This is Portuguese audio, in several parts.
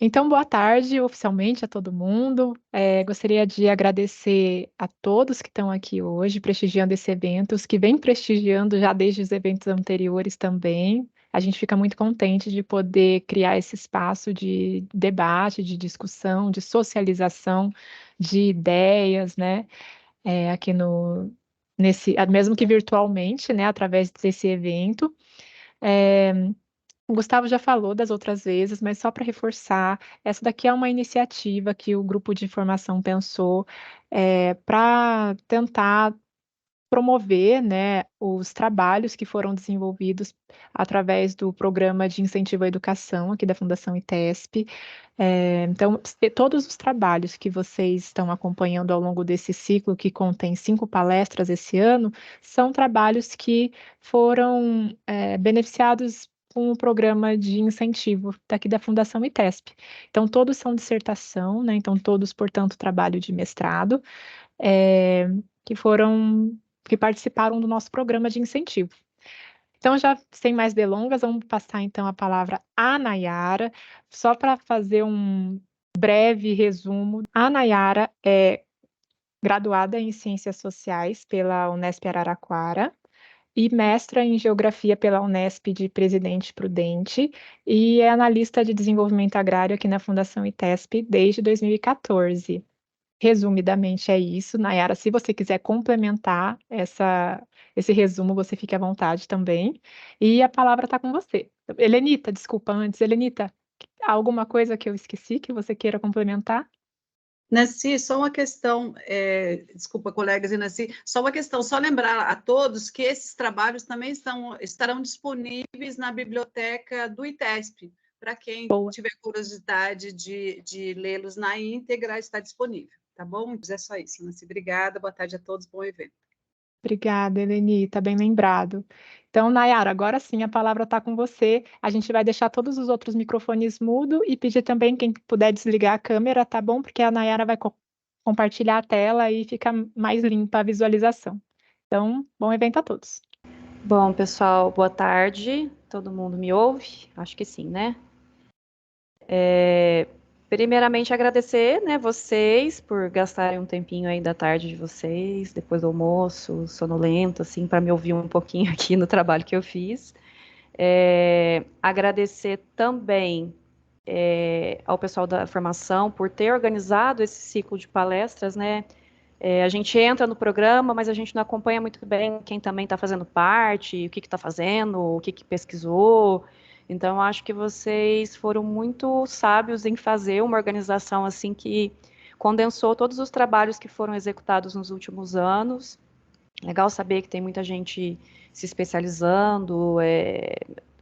Então, boa tarde oficialmente a todo mundo. Gostaria de agradecer a todos que estão aqui hoje prestigiando esse evento, os que vêm prestigiando já desde os eventos anteriores também. A gente fica muito contente de poder criar esse espaço de debate, de discussão, de socialização de ideias, né? Aqui mesmo que virtualmente, né? Através desse evento. É, o Gustavo já falou das outras vezes, mas só para reforçar, essa daqui é uma iniciativa que o grupo de formação pensou para tentar promover, né, os trabalhos que foram desenvolvidos através do programa de incentivo à educação aqui da Fundação ITESP. Então, todos os trabalhos que vocês estão acompanhando ao longo desse ciclo, que contém 5 palestras esse ano, são trabalhos que foram beneficiados com o programa de incentivo daqui da Fundação ITESP. Então, todos são dissertação, né? Então, todos, portanto, trabalho de mestrado, é, que foram, que participaram do nosso programa de incentivo. Então, já sem mais delongas, vamos passar então a palavra à Nayara, só para fazer um breve resumo. A Nayara é graduada em Ciências Sociais pela Unesp Araraquara e mestra em Geografia pela Unesp de Presidente Prudente e é analista de desenvolvimento agrário aqui na Fundação ITESP desde 2014. Resumidamente é isso. Nayara, se você quiser complementar esse resumo, você fique à vontade também. E a palavra está com você. Helenita, desculpa antes. Helenita, há alguma coisa que eu esqueci que você queira complementar? Nancy, só uma questão, desculpa, colegas e Nancy, só uma questão, só lembrar a todos que esses trabalhos também estarão disponíveis na biblioteca do ITESP, para quem Boa. tiver curiosidade de lê-los na íntegra, está disponível, tá bom? É só isso, Nancy. Obrigada, boa tarde a todos, bom evento. Obrigada, Helenita, bem lembrado. Então, Nayara, agora sim a palavra está com você. A gente vai deixar todos os outros microfones mudos e pedir também quem puder desligar a câmera, tá bom? Porque a Nayara vai compartilhar a tela e fica mais limpa a visualização. Então, bom evento a todos. Bom, pessoal, boa tarde. Todo mundo me ouve? Acho que sim, né? Primeiramente, agradecer, né, vocês por gastarem um tempinho aí da tarde de vocês, depois do almoço, sonolento, assim, para me ouvir um pouquinho aqui no trabalho que eu fiz. Agradecer também ao pessoal da formação por ter organizado esse ciclo de palestras, né? A gente entra no programa, mas a gente não acompanha muito bem quem também está fazendo parte, o que está fazendo, o que pesquisou. Então, acho que vocês foram muito sábios em fazer uma organização assim que condensou todos os trabalhos que foram executados nos últimos anos. Legal saber que tem muita gente se especializando,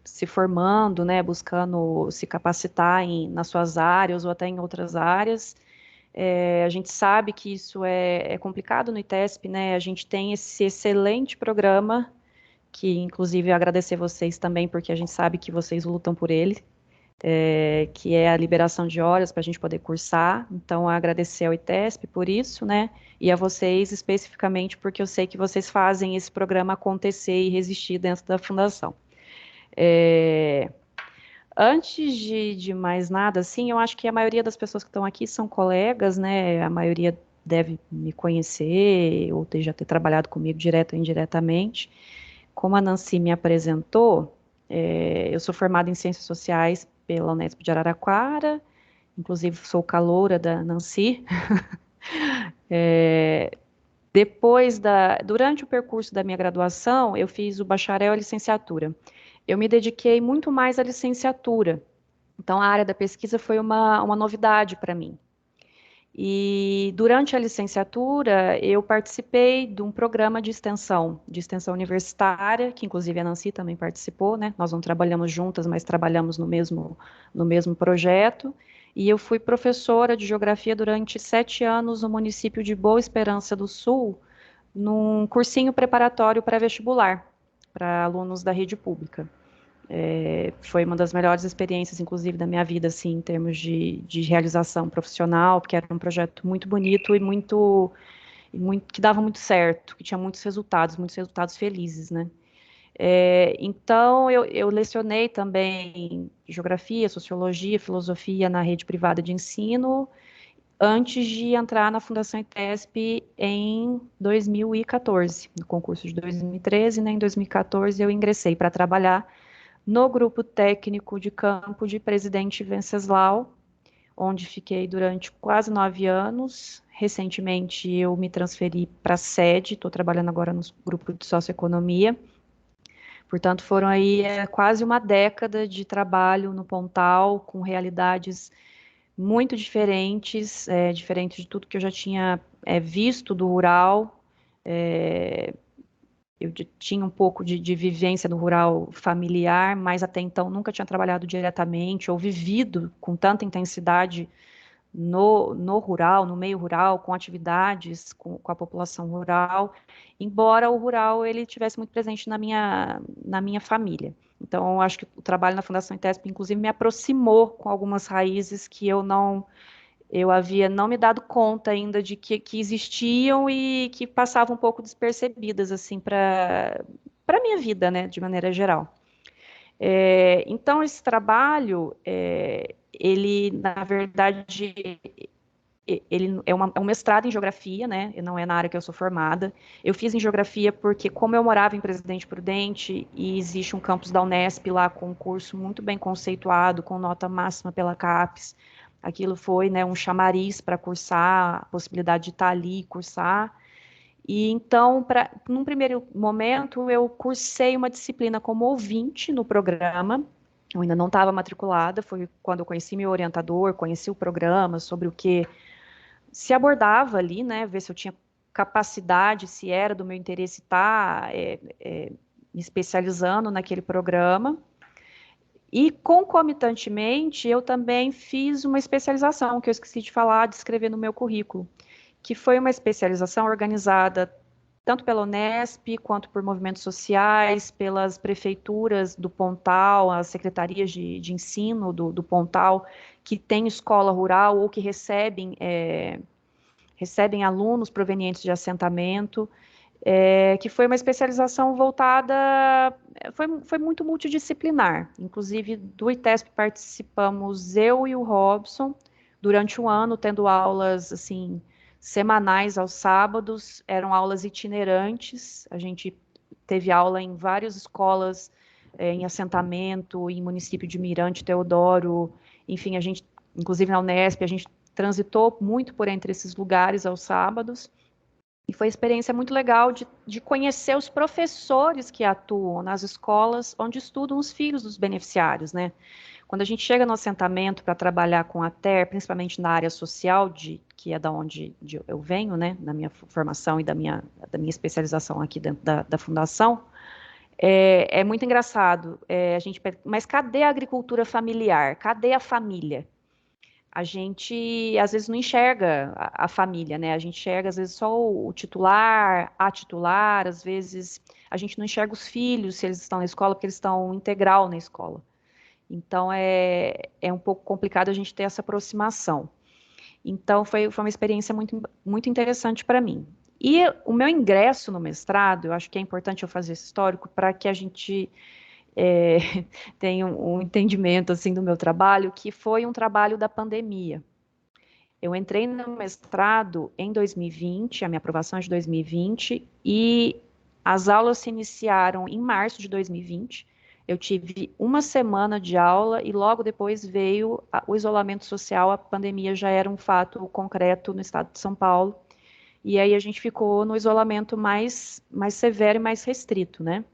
se formando, né, buscando se capacitar nas suas áreas ou até em outras áreas. A gente sabe que isso é complicado no ITESP, né? A gente tem esse excelente programa, que inclusive eu agradecer vocês também, porque a gente sabe que vocês lutam por ele, que é a liberação de horas para a gente poder cursar. Então, agradecer ao ITESP por isso, né? E a vocês especificamente, porque eu sei que vocês fazem esse programa acontecer e resistir dentro da fundação. Antes de mais nada, assim, eu acho que a maioria das pessoas que estão aqui são colegas, né? A maioria deve me conhecer ou já ter trabalhado comigo direto ou indiretamente. Como a Nancy me apresentou, eu sou formada em Ciências Sociais pela Unesp de Araraquara, inclusive sou caloura da Nancy. Durante o percurso da minha graduação, eu fiz o bacharel e a licenciatura. Eu me dediquei muito mais à licenciatura. Então, a área da pesquisa foi uma novidade para mim. E durante a licenciatura, eu participei de um programa de extensão universitária, que inclusive a Nancy também participou, né? Nós não trabalhamos juntas, mas trabalhamos no mesmo projeto. E eu fui professora de geografia durante 7 anos no município de Boa Esperança do Sul, num cursinho preparatório pré-vestibular para alunos da rede pública. Foi uma das melhores experiências, inclusive, da minha vida, assim, em termos de realização profissional, porque era um projeto muito bonito que dava muito certo, que tinha muitos resultados felizes, né? Então, eu lecionei também geografia, sociologia, filosofia na rede privada de ensino, antes de entrar na Fundação ITESP em 2014, no concurso de 2013, né, em 2014 eu ingressei para trabalhar no grupo técnico de campo de Presidente Venceslau, onde fiquei durante quase 9 anos. Recentemente eu me transferi para a sede, estou trabalhando agora no grupo de socioeconomia. Portanto, foram aí quase uma década de trabalho no Pontal, com realidades muito diferentes, diferentes de tudo que eu já tinha visto do rural. Eu tinha um pouco de vivência no rural familiar, mas até então nunca tinha trabalhado diretamente ou vivido com tanta intensidade no rural, no meio rural, com atividades com a população rural, embora o rural ele tivesse muito presente na minha família. Então, eu acho que o trabalho na Fundação ITESP, inclusive, me aproximou com algumas raízes que eu havia não me dado conta ainda de que existiam e que passavam um pouco despercebidas, assim, para a minha vida, né, de maneira geral. Então, esse trabalho, ele, na verdade, ele é um mestrado em geografia, né? Não é na área que eu sou formada. Eu fiz em geografia porque, como eu morava em Presidente Prudente, e existe um campus da Unesp lá com um curso muito bem conceituado, com nota máxima pela CAPES, aquilo foi, né, um chamariz para cursar, a possibilidade de estar ali e cursar. E então, num primeiro momento, eu cursei uma disciplina como ouvinte no programa. Eu ainda não estava matriculada, foi quando eu conheci meu orientador, conheci o programa, sobre o que se abordava ali, né, ver se eu tinha capacidade, se era do meu interesse estar me especializando naquele programa. E, concomitantemente, eu também fiz uma especialização, que eu esqueci de falar, de escrever no meu currículo, que foi uma especialização organizada tanto pela Unesp, quanto por movimentos sociais, pelas prefeituras do Pontal, as secretarias de ensino do Pontal, que têm escola rural ou que recebem alunos provenientes de assentamento, que foi uma especialização voltada, foi muito multidisciplinar. Inclusive, do ITESP participamos eu e o Robson, durante um ano, tendo aulas, assim, semanais aos sábados, eram aulas itinerantes, a gente teve aula em várias escolas, em assentamento, em município de Mirante, Teodoro, enfim, a gente, inclusive na Unesp, a gente transitou muito por entre esses lugares aos sábados, e foi uma experiência muito legal de conhecer os professores que atuam nas escolas onde estudam os filhos dos beneficiários, né? Quando a gente chega no assentamento para trabalhar com a TER, principalmente na área social, que é da onde eu venho, né, na minha formação e da minha especialização aqui dentro da fundação, é muito engraçado. Mas cadê a agricultura familiar? Cadê a família? A gente às vezes não enxerga a família, né? A gente enxerga às vezes só o titular, a titular, às vezes a gente não enxerga os filhos se eles estão na escola, porque eles estão integral na escola. Então é um pouco complicado a gente ter essa aproximação. Então foi uma experiência muito, muito interessante para mim. E o meu ingresso no mestrado, eu acho que é importante eu fazer esse histórico para que a gente é, tenha um entendimento assim do meu trabalho, que foi um trabalho da pandemia. Eu entrei no mestrado em 2020, a minha aprovação é de 2020, e as aulas se iniciaram em março de 2020. Eu tive uma semana de aula e logo depois veio o isolamento social, a pandemia já era um fato concreto no estado de São Paulo, e aí a gente ficou no isolamento mais severo e mais restrito, né?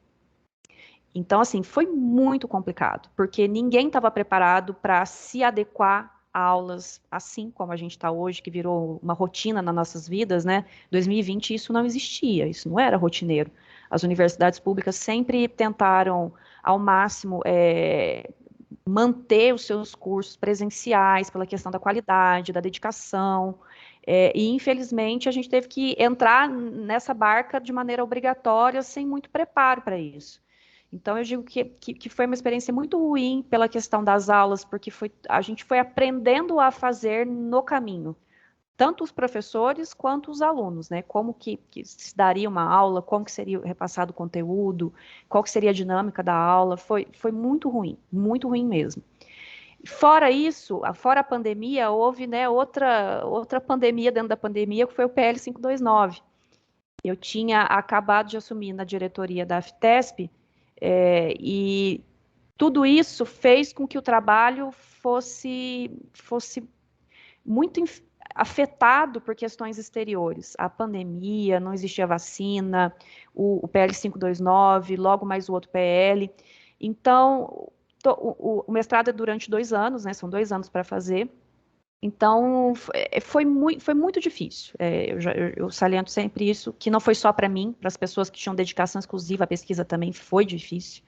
Então, assim, foi muito complicado, porque ninguém estava preparado para se adequar a aulas assim como a gente está hoje, que virou uma rotina nas nossas vidas, né? 2020 isso não existia, isso não era rotineiro. As universidades públicas sempre tentaram, ao máximo, manter os seus cursos presenciais pela questão da qualidade, da dedicação, e infelizmente a gente teve que entrar nessa barca de maneira obrigatória, sem muito preparo para isso. Então, eu digo que foi uma experiência muito ruim pela questão das aulas, porque a gente foi aprendendo a fazer no caminho. tanto os professores quanto os alunos, né? Como que se daria uma aula, como que seria repassado o conteúdo, qual que seria a dinâmica da aula, foi muito ruim mesmo. Fora isso, fora a pandemia, houve, né, outra pandemia dentro da pandemia, que foi o PL 529. Eu tinha acabado de assumir na diretoria da FTESP, e tudo isso fez com que o trabalho fosse muito afetado por questões exteriores. A pandemia, não existia vacina, o PL 529, logo mais o outro PL. Então, o mestrado é durante 2 anos, né? São 2 anos para fazer. Então, foi muito difícil. Eu saliento sempre isso, que não foi só para mim, para as pessoas que tinham dedicação exclusiva à pesquisa também foi difícil.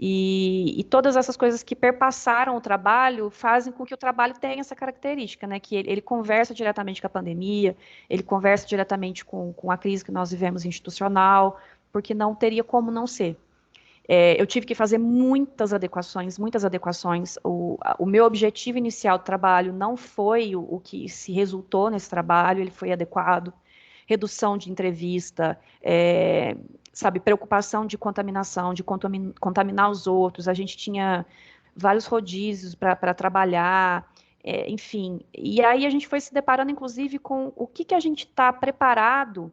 E todas essas coisas que perpassaram o trabalho fazem com que o trabalho tenha essa característica, né? Que ele conversa diretamente com a pandemia, ele conversa diretamente com a crise que nós vivemos institucional, porque não teria como não ser. Eu tive que fazer muitas adequações. O meu objetivo inicial do trabalho não foi o que se resultou nesse trabalho, ele foi adequado. Redução de entrevista, sabe, preocupação de contaminação, de contaminar os outros. A gente tinha vários rodízios para trabalhar, enfim. E aí a gente foi se deparando, inclusive, com o que a gente está preparado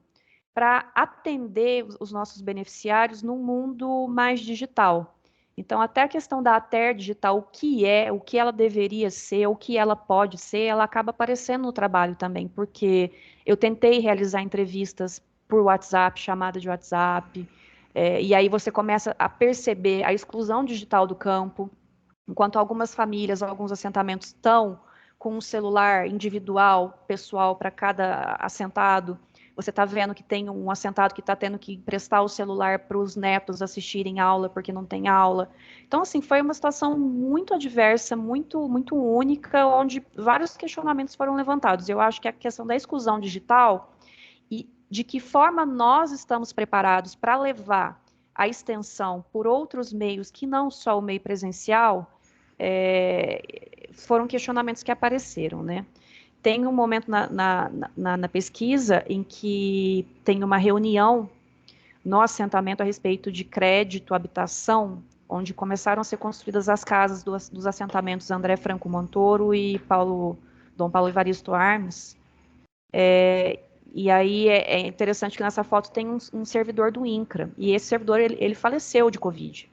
para atender os nossos beneficiários num mundo mais digital. Então, até a questão da ATER digital, o que ela deveria ser, o que ela pode ser, ela acaba aparecendo no trabalho também, porque eu tentei realizar entrevistas por WhatsApp, chamada de WhatsApp, e aí você começa a perceber a exclusão digital do campo, enquanto algumas famílias, alguns assentamentos estão com um celular individual, pessoal, para cada assentado. Você está vendo que tem um assentado que está tendo que emprestar o celular para os netos assistirem aula porque não tem aula. Então, assim, foi uma situação muito adversa, muito, muito única, onde vários questionamentos foram levantados. Eu acho que a questão da exclusão digital e de que forma nós estamos preparados para levar a extensão por outros meios que não só o meio presencial, foram questionamentos que apareceram, né? Tem um momento na pesquisa em que tem uma reunião no assentamento a respeito de crédito, habitação, onde começaram a ser construídas as casas dos assentamentos André Franco Montoro e Dom Paulo Evaristo Armes. E aí é interessante que nessa foto tem um servidor do INCRA, e esse servidor ele faleceu de Covid.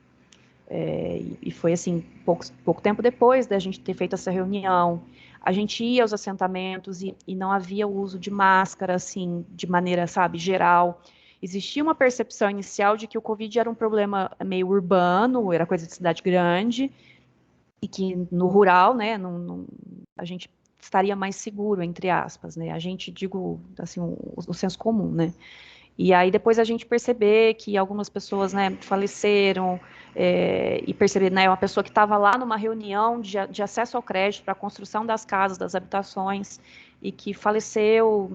E foi assim, pouco tempo depois da gente ter feito essa reunião, a gente ia aos assentamentos e não havia o uso de máscara, assim, de maneira, sabe, geral. Existia uma percepção inicial de que o Covid era um problema meio urbano, era coisa de cidade grande, e que no rural, né, a gente estaria mais seguro, entre aspas, né, a gente, digo, assim, o senso comum, né. E aí depois a gente perceber que algumas pessoas, né, faleceram, e perceber, né, uma pessoa que estava lá numa reunião de acesso ao crédito para a construção das casas, das habitações, e que faleceu,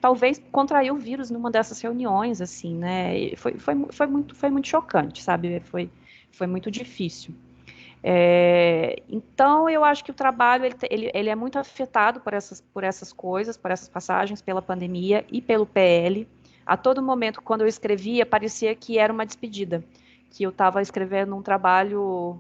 talvez contraiu o vírus numa dessas reuniões, assim, né, e foi muito chocante, sabe, foi muito difícil. Então, eu acho que o trabalho ele é muito afetado por essas coisas, por essas passagens, pela pandemia e pelo PL. A todo momento, quando eu escrevia, parecia que era uma despedida, que eu estava escrevendo um trabalho,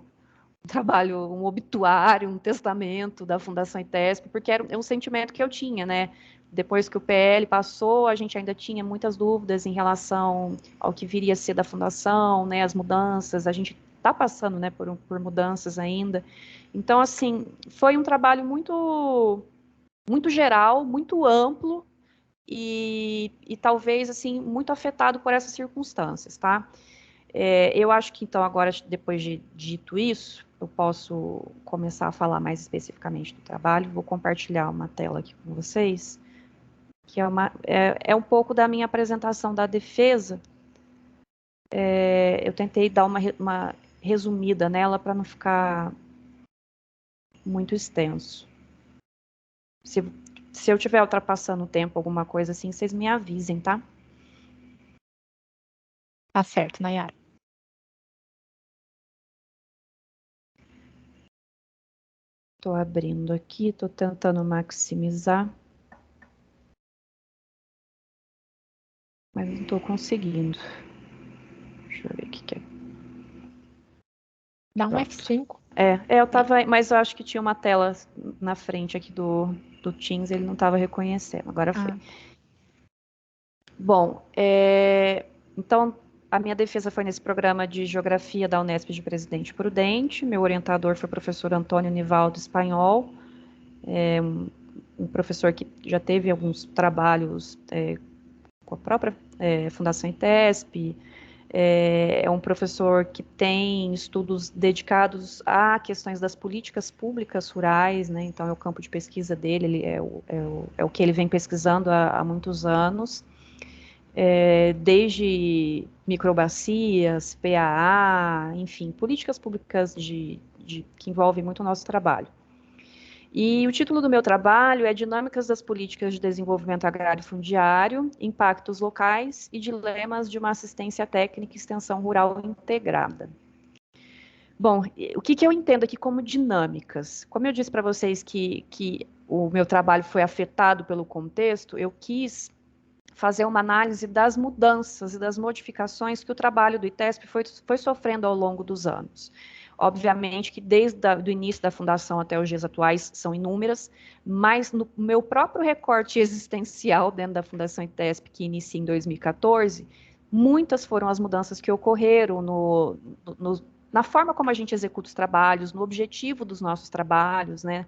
um obituário, um testamento da Fundação ITESP, porque era um sentimento que eu tinha, né? Depois que o PL passou, a gente ainda tinha muitas dúvidas em relação ao que viria a ser da fundação, né? As mudanças, a gente está passando, né, por mudanças ainda. Então, assim, foi um trabalho muito, muito geral, muito amplo e talvez, assim, muito afetado por essas circunstâncias, tá? Eu acho que, então, agora, depois de dito isso, eu posso começar a falar mais especificamente do trabalho. Vou compartilhar uma tela aqui com vocês, que é um pouco da minha apresentação da defesa. Eu tentei dar uma resumida nela para não ficar muito extenso. Se eu estiver ultrapassando o tempo, alguma coisa assim, vocês me avisem, tá? Tá certo, Nayara. Estou abrindo aqui, estou tentando maximizar. mas não estou conseguindo. Deixa eu ver o que é. Dá um Pronto. F5. Eu tava, mas eu acho que tinha uma tela na frente aqui do Teams, ele não estava reconhecendo, agora foi. Bom, então a minha defesa foi nesse programa de Geografia da Unesp de Presidente Prudente, meu orientador foi o professor Antônio Nivaldo Espanhol, um professor que já teve alguns trabalhos com a própria Fundação ITESP, é um professor que tem estudos dedicados a questões das políticas públicas rurais, né? Então é o campo de pesquisa dele, ele é o que ele vem pesquisando há muitos anos, desde microbacias, PAA, enfim, políticas públicas que envolvem muito o nosso trabalho. E o título do meu trabalho é Dinâmicas das Políticas de Desenvolvimento Agrário e Fundiário, Impactos Locais e Dilemas de uma Assistência Técnica e Extensão Rural Integrada. Bom, o que eu entendo aqui como dinâmicas? Como eu disse para vocês que o meu trabalho foi afetado pelo contexto, eu quis fazer uma análise das mudanças e das modificações que o trabalho do ITESP foi sofrendo ao longo dos anos. Obviamente que desde o início da fundação até os dias atuais são inúmeras, mas no meu próprio recorte existencial dentro da Fundação ITESP, que inicia em 2014, muitas foram as mudanças que ocorreram na forma como a gente executa os trabalhos, no objetivo dos nossos trabalhos, né?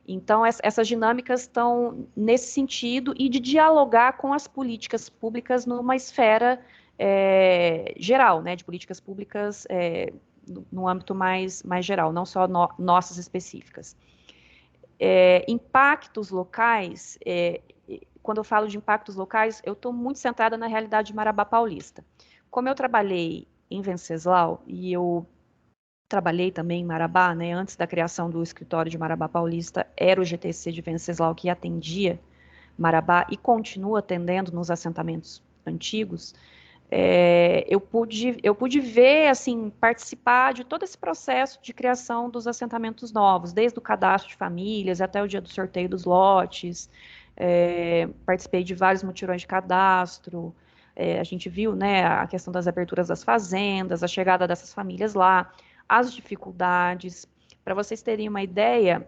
Então, essas dinâmicas estão nesse sentido e de dialogar com as políticas públicas numa esfera geral, né, de políticas públicas no âmbito mais geral, não só nossas específicas. Impactos locais, quando eu falo de impactos locais, eu estou muito centrada na realidade de Marabá Paulista. Como eu trabalhei em Venceslau e eu trabalhei também em Marabá, né, antes da criação do escritório de Marabá Paulista, era o GTC de Venceslau que atendia Marabá e continua atendendo nos assentamentos antigos. Eu pude ver, assim, participar de todo esse processo de criação dos assentamentos novos, desde o cadastro de famílias até o dia do sorteio dos lotes. Participei de vários mutirões de cadastro. A gente viu, né, a questão das aberturas das fazendas, a chegada dessas famílias lá, as dificuldades. Para vocês terem uma ideia,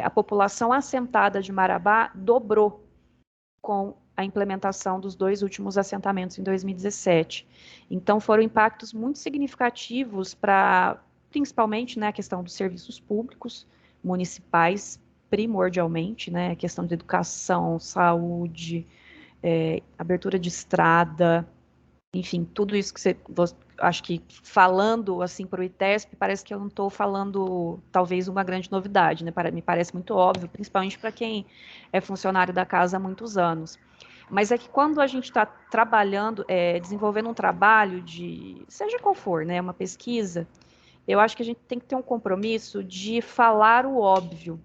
a população assentada de Marabá dobrou com a implementação dos 2 últimos assentamentos em 2017. Então, foram impactos muito significativos para, principalmente, né, a questão dos serviços públicos municipais, primordialmente, né, a questão de educação, saúde, abertura de estrada, enfim, tudo isso que acho que falando assim para o ITESP, parece que eu não estou falando talvez uma grande novidade, né? Me parece muito óbvio, principalmente para quem é funcionário da casa há muitos anos. Mas é que quando a gente está trabalhando, desenvolvendo um trabalho seja qual for, né, uma pesquisa, eu acho que a gente tem que ter um compromisso de falar o óbvio.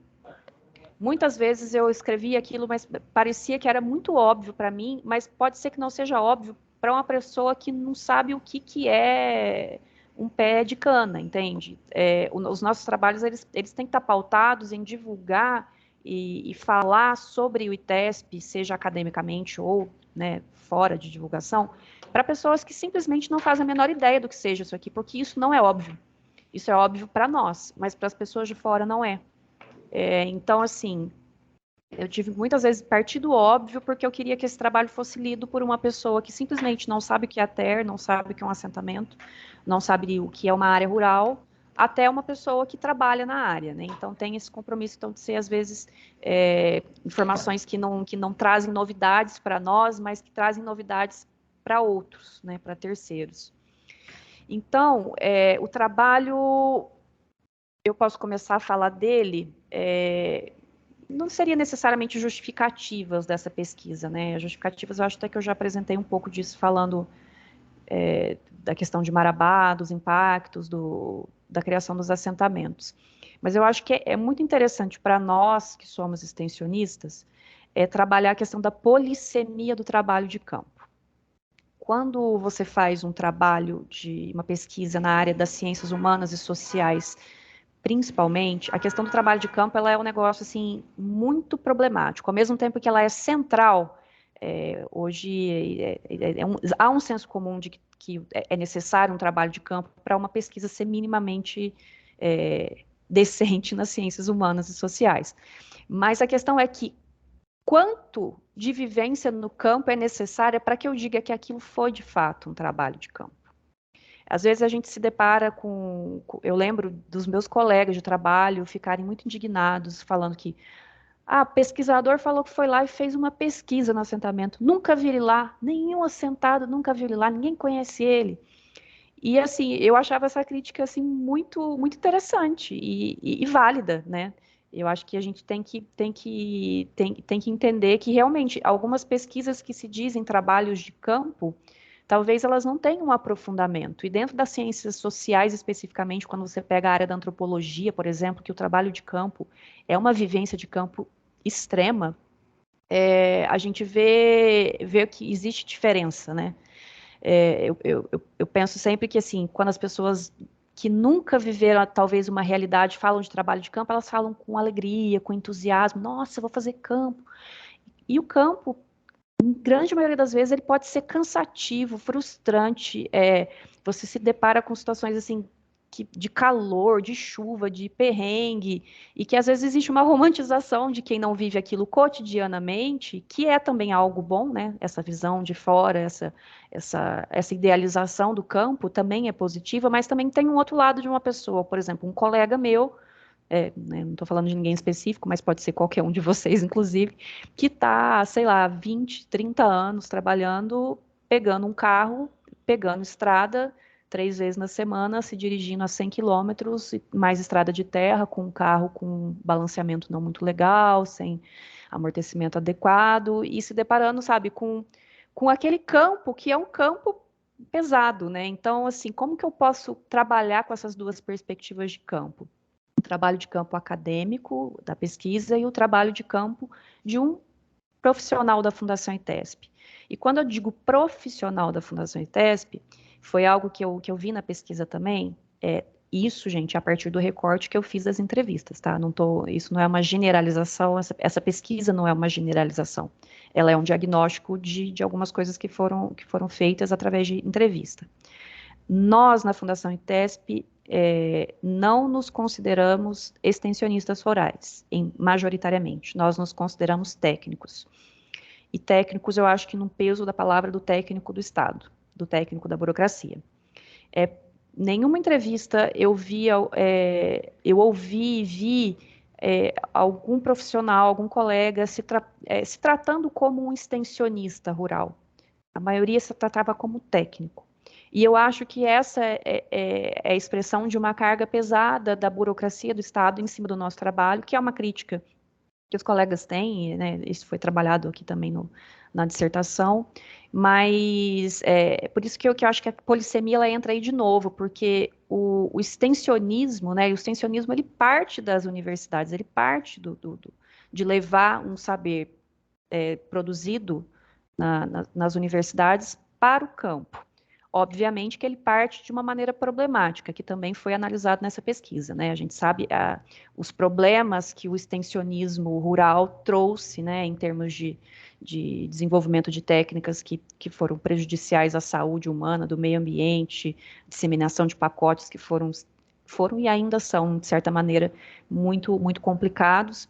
Muitas vezes eu escrevi aquilo, mas parecia que era muito óbvio para mim, mas pode ser que não seja óbvio para uma pessoa que não sabe o que é um pé de cana, entende? Os nossos trabalhos, eles têm que estar pautados em divulgar e falar sobre o ITESP, seja academicamente ou, né, fora de divulgação, para pessoas que simplesmente não fazem a menor ideia do que seja isso aqui, porque isso não é óbvio. Isso é óbvio para nós, mas para as pessoas de fora não é. Então, assim, eu tive muitas vezes partido óbvio porque eu queria que esse trabalho fosse lido por uma pessoa que simplesmente não sabe o que é a TER, não sabe o que é um assentamento, não sabe o que é uma área rural, até uma pessoa que trabalha na área, né? Então tem esse compromisso então, de ser, às vezes, informações que não trazem novidades para nós, mas que trazem novidades para outros, né? Para terceiros. Então, o trabalho, eu posso começar a falar dele, não seria necessariamente justificativas dessa pesquisa, né? Justificativas, eu acho até que eu já apresentei um pouco disso, falando da questão de Marabá, dos impactos, da criação dos assentamentos. Mas eu acho que é muito interessante para nós, que somos extensionistas, trabalhar a questão da polissemia do trabalho de campo. Quando você faz um trabalho uma pesquisa na área das ciências humanas e sociais, principalmente, a questão do trabalho de campo, ela é um negócio, assim, muito problemático. Ao mesmo tempo que ela é central Hoje há um senso comum de que é necessário um trabalho de campo para uma pesquisa ser minimamente decente nas ciências humanas e sociais. Mas a questão é que quanto de vivência no campo é necessária para que eu diga que aquilo foi de fato um trabalho de campo. Às vezes a gente se depara eu lembro dos meus colegas de trabalho ficarem muito indignados, falando que pesquisador falou que foi lá e fez uma pesquisa no assentamento. Nunca vi ele lá, nenhum assentado nunca viu ele lá, ninguém conhece ele. E assim, eu achava essa crítica assim muito, muito interessante e válida, né? Eu acho que a gente tem que entender que realmente algumas pesquisas que se dizem trabalhos de campo, talvez elas não tenham um aprofundamento. E dentro das ciências sociais, especificamente, quando você pega a área da antropologia, por exemplo, que o trabalho de campo é uma vivência de campo extrema, a gente vê que existe diferença, né? Eu penso sempre que, assim, quando as pessoas que nunca viveram, talvez, uma realidade, falam de trabalho de campo, elas falam com alegria, com entusiasmo. Nossa, eu vou fazer campo. E o campo, em grande maioria das vezes, ele pode ser cansativo, frustrante. Você se depara com situações, assim, de calor, de chuva, de perrengue, e que às vezes existe uma romantização de quem não vive aquilo cotidianamente, que é também algo bom, né? Essa visão de fora, essa idealização do campo também é positiva, mas também tem um outro lado de uma pessoa, por exemplo, um colega meu, né, não estou falando de ninguém específico, mas pode ser qualquer um de vocês, inclusive, que está, sei lá, 20, 30 anos trabalhando, pegando um carro, pegando estrada, 3 vezes na semana, se dirigindo a 100 quilômetros, mais estrada de terra, com um carro com balanceamento não muito legal, sem amortecimento adequado, e se deparando, sabe, com aquele campo que é um campo pesado, né? Então, assim, como que eu posso trabalhar com essas duas perspectivas de campo? O trabalho de campo acadêmico, da pesquisa, e o trabalho de campo de um profissional da Fundação ITESP. E quando eu digo profissional da Fundação ITESP, foi algo que eu vi na pesquisa também, isso, gente, a partir do recorte que eu fiz das entrevistas, tá? Isso não é uma generalização, essa pesquisa não é uma generalização. Ela é um diagnóstico de algumas coisas que foram feitas através de entrevista. Nós, na Fundação ITESP, não nos consideramos extensionistas rurais, majoritariamente. Nós nos consideramos técnicos. E técnicos, eu acho que no peso da palavra do técnico do Estado, do técnico da burocracia. Nenhuma entrevista eu ouvi e vi algum profissional, algum colega se tratando como um extensionista rural. A maioria se tratava como técnico. E eu acho que essa é a expressão de uma carga pesada da burocracia do Estado em cima do nosso trabalho, que é uma crítica que os colegas têm, né? Isso foi trabalhado aqui também na dissertação, mas por isso que eu acho que a polissemia ela entra aí de novo, porque o extensionismo, né? E o extensionismo ele parte das universidades, ele parte de levar um saber produzido nas universidades para o campo. Obviamente que ele parte de uma maneira problemática, que também foi analisado nessa pesquisa, né? A gente sabe os problemas que o extensionismo rural trouxe, né, em termos de desenvolvimento de técnicas que foram prejudiciais à saúde humana, do meio ambiente, disseminação de pacotes que foram e ainda são, de certa maneira, muito, muito complicados.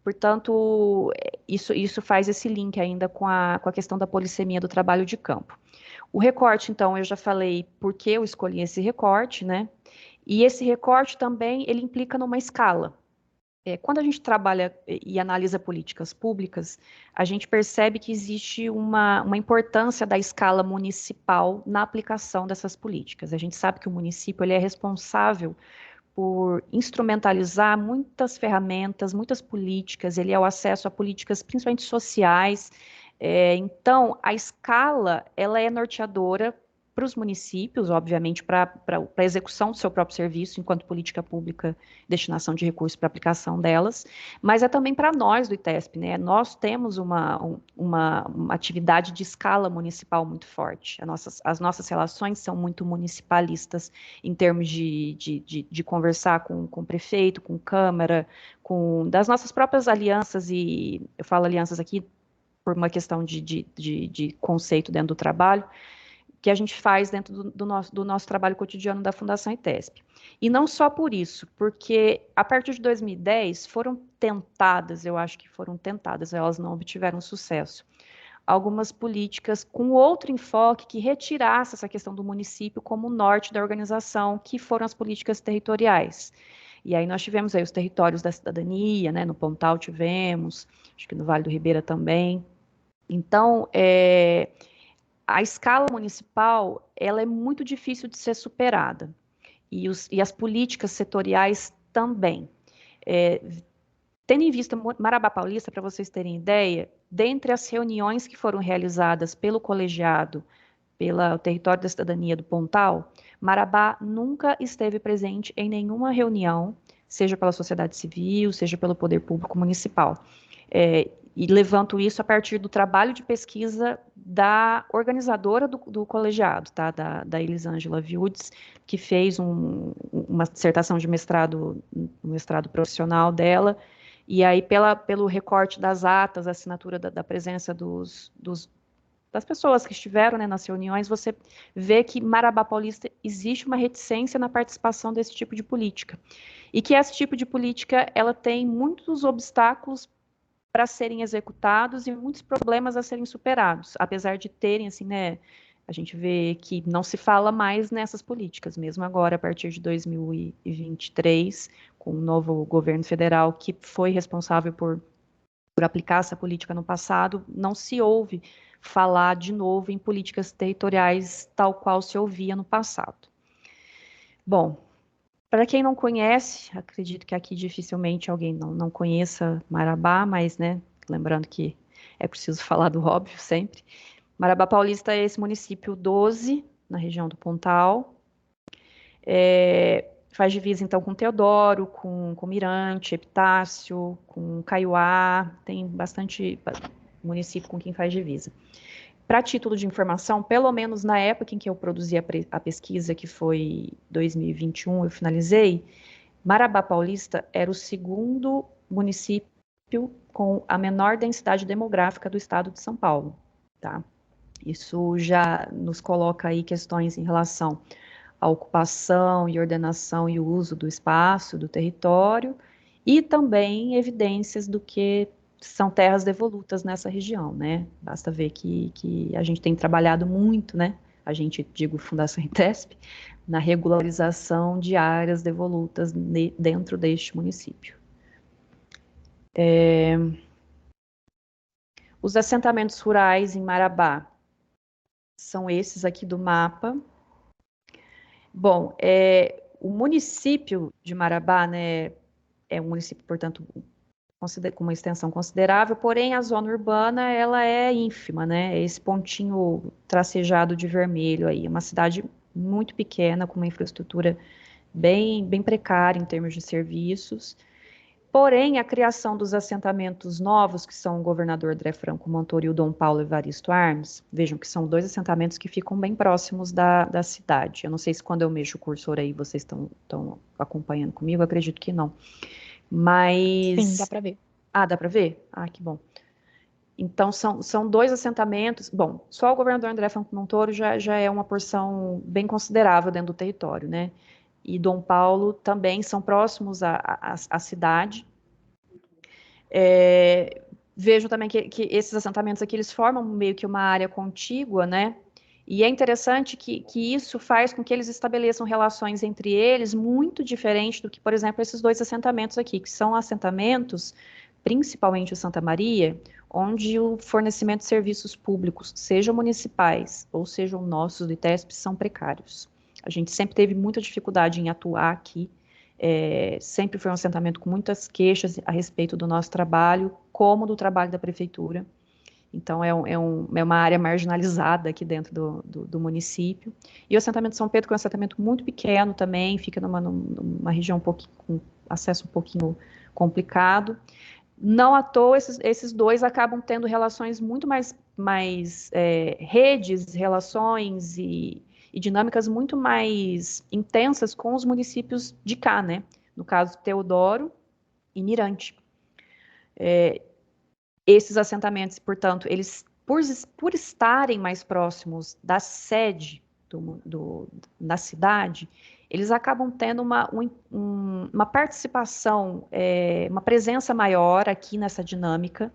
Portanto, isso faz esse link ainda com a questão da polissemia do trabalho de campo. O recorte, então, eu já falei por que eu escolhi esse recorte, né? E esse recorte também, ele implica numa escala. Quando a gente trabalha e analisa políticas públicas, a gente percebe que existe uma importância da escala municipal na aplicação dessas políticas. A gente sabe que o município ele é responsável por instrumentalizar muitas ferramentas, muitas políticas, ele é o acesso a políticas principalmente sociais. Então, a escala, ela é norteadora para os municípios, obviamente, para a execução do seu próprio serviço, enquanto política pública, destinação de recursos para aplicação delas, mas é também para nós do ITESP, né? Nós temos uma atividade de escala municipal muito forte. As nossas relações são muito municipalistas em termos de conversar com o prefeito, com Câmara, das nossas próprias alianças, e eu falo alianças aqui por uma questão de conceito dentro do trabalho, que a gente faz dentro do nosso trabalho cotidiano da Fundação ITESP. E não só por isso, porque a partir de 2010 foram tentadas, eu acho que foram tentadas, elas não obtiveram sucesso, algumas políticas com outro enfoque que retirasse essa questão do município como norte da organização, que foram as políticas territoriais. E aí nós tivemos aí os territórios da cidadania, né, no Pontal tivemos, acho que no Vale do Ribeira também. Então, a escala municipal, ela é muito difícil de ser superada, e as políticas setoriais também. Tendo em vista Marabá Paulista, para vocês terem ideia, dentre as reuniões que foram realizadas pelo colegiado, pelo território da cidadania do Pontal, Marabá nunca esteve presente em nenhuma reunião, seja pela sociedade civil, seja pelo poder público municipal. E levanto isso a partir do trabalho de pesquisa da organizadora do colegiado, tá? da Elisângela Viudes, que fez uma dissertação de mestrado, um mestrado profissional dela, e aí pelo recorte das atas, a assinatura da presença das pessoas que estiveram, né, nas reuniões, você vê que Marabá Paulista existe uma reticência na participação desse tipo de política. E que esse tipo de política, ela tem muitos obstáculos para serem executados e muitos problemas a serem superados, apesar de terem, assim, né, a gente vê que não se fala mais nessas políticas, mesmo agora, a partir de 2023, com o novo governo federal, que foi responsável por aplicar essa política no passado, não se ouve falar de novo em políticas territoriais tal qual se ouvia no passado. Bom, para quem não conhece, acredito que aqui dificilmente alguém não conheça Marabá, mas, né, lembrando que é preciso falar do óbvio sempre. Marabá Paulista é esse município 12, na região do Pontal. Faz divisa, então, com Teodoro, com Mirante, Epitácio, com Caiuá, tem bastante município com quem faz divisa. Para título de informação, pelo menos na época em que eu produzi a pesquisa, que foi 2021, eu finalizei, Marabá Paulista era o segundo município com a menor densidade demográfica do estado de São Paulo, tá? Isso já nos coloca aí questões em relação à ocupação e ordenação e uso do espaço, do território, e também evidências do que são terras devolutas nessa região, né? Basta ver que a gente tem trabalhado muito, né? A gente, digo, Fundação ITESP, na regularização de áreas devolutas dentro deste município. Os assentamentos rurais em Marabá são esses aqui do mapa. Bom, o município de Marabá, né, é um município, portanto, com uma extensão considerável, porém a zona urbana, ela é ínfima, né, é esse pontinho tracejado de vermelho aí, uma cidade muito pequena, com uma infraestrutura bem precária em termos de serviços. Porém, a criação dos assentamentos novos, que são o governador André Franco Montoro e o Dom Paulo Evaristo Armes, vejam que são dois assentamentos que ficam bem próximos da cidade. Eu não sei se quando eu mexo o cursor aí vocês estão acompanhando comigo, eu acredito que não. Mas... Sim, dá para ver. Ah, dá para ver? Ah, que bom. Então, são dois assentamentos. Bom, só o governador André Franco Montoro já é uma porção bem considerável dentro do território, né? E Dom Paulo também são próximos à cidade. Vejo também que esses assentamentos aqui, eles formam meio que uma área contígua, né? E é interessante que isso faz com que eles estabeleçam relações entre eles muito diferente do que, por exemplo, esses dois assentamentos aqui, que são assentamentos, principalmente o Santa Maria, onde o fornecimento de serviços públicos, sejam municipais ou sejam nossos do ITESP, são precários. A gente sempre teve muita dificuldade em atuar aqui, sempre foi um assentamento com muitas queixas a respeito do nosso trabalho, como do trabalho da prefeitura. Então, é uma área marginalizada aqui dentro do município. E o assentamento de São Pedro, que é um assentamento muito pequeno também, fica numa região com acesso um pouquinho complicado. Não à toa, esses dois acabam tendo relações muito mais redes, relações e dinâmicas muito mais intensas com os municípios de cá, né? No caso, Teodoro e Mirante. Esses assentamentos, portanto, eles, por estarem mais próximos da sede da cidade, eles acabam tendo uma participação, uma presença maior aqui nessa dinâmica,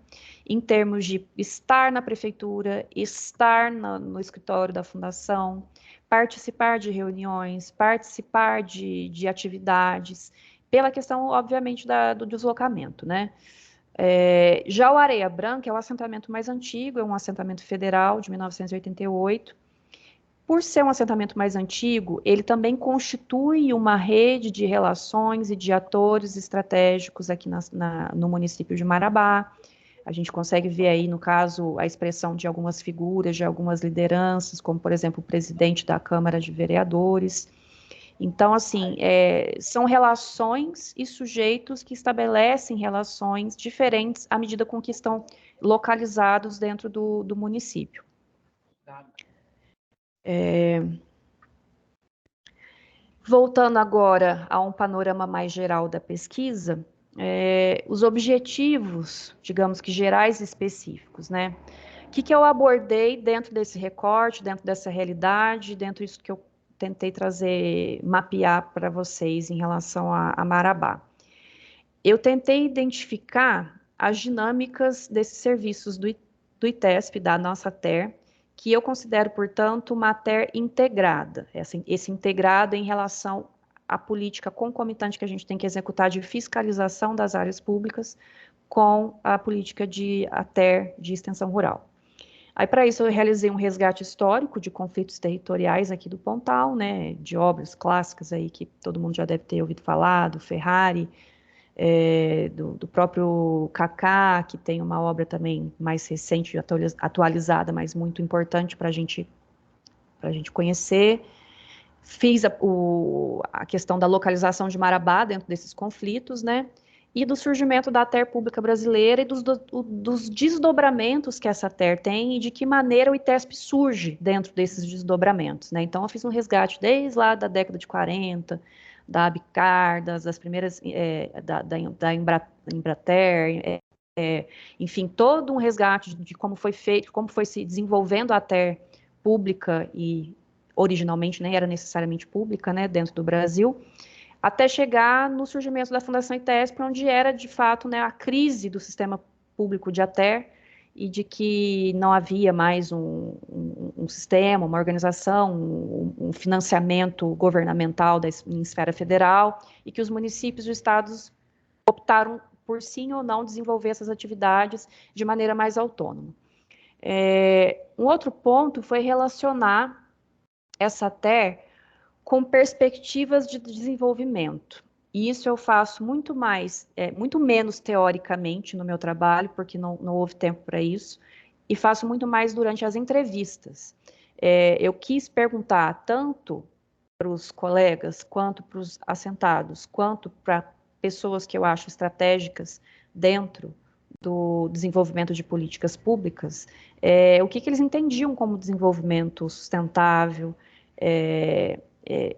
em termos de estar na prefeitura, estar no escritório da fundação, participar de reuniões, participar de atividades, pela questão, obviamente, do deslocamento, né? Já o Areia Branca é o assentamento mais antigo, é um assentamento federal de 1988. Por ser um assentamento mais antigo, ele também constitui uma rede de relações e de atores estratégicos aqui no município de Marabá. A gente consegue ver aí, no caso, a expressão de algumas figuras, de algumas lideranças, como, por exemplo, o presidente da Câmara de Vereadores. Então, assim, são relações e sujeitos que estabelecem relações diferentes à medida com que estão localizados dentro do município. Voltando agora a um panorama mais geral da pesquisa, os objetivos, digamos que gerais e específicos, né? O que eu abordei dentro desse recorte, dentro dessa realidade, dentro disso que eu tentei mapear para vocês em relação a Marabá. Eu tentei identificar as dinâmicas desses serviços do ITESP, da nossa TER, que eu considero, portanto, uma TER integrada. Esse integrado em relação à política concomitante que a gente tem que executar de fiscalização das áreas públicas com a política a TER de extensão rural. Aí, para isso, eu realizei um resgate histórico de conflitos territoriais aqui do Pontal, né, de obras clássicas aí que todo mundo já deve ter ouvido falar, do Ferrari, do próprio Kaká, que tem uma obra também mais recente, atualizada, mas muito importante para a gente conhecer. Fiz a questão da localização de Marabá dentro desses conflitos, né? E do surgimento da TER pública brasileira e dos desdobramentos que essa TER tem e de que maneira o ITESP surge dentro desses desdobramentos, né? Então, eu fiz um resgate desde lá da década de 40, da Abicar, das primeiras, da Embrater, enfim, todo um resgate de como foi feito, como foi se desenvolvendo a TER pública e originalmente nem era necessariamente pública, né, dentro do Brasil, até chegar no surgimento da Fundação ITESP, onde era, de fato, né, a crise do sistema público de ATER e de que não havia mais um sistema, uma organização, um financiamento governamental em esfera federal e que os municípios e os estados optaram por sim ou não desenvolver essas atividades de maneira mais autônoma. Um outro ponto foi relacionar essa TER com perspectivas de desenvolvimento. E isso eu faço muito menos teoricamente no meu trabalho, porque não houve tempo para isso, e faço muito mais durante as entrevistas. Eu quis perguntar tanto para os colegas, quanto para os assentados, quanto para pessoas que eu acho estratégicas dentro do desenvolvimento de políticas públicas, o que eles entendiam como desenvolvimento sustentável,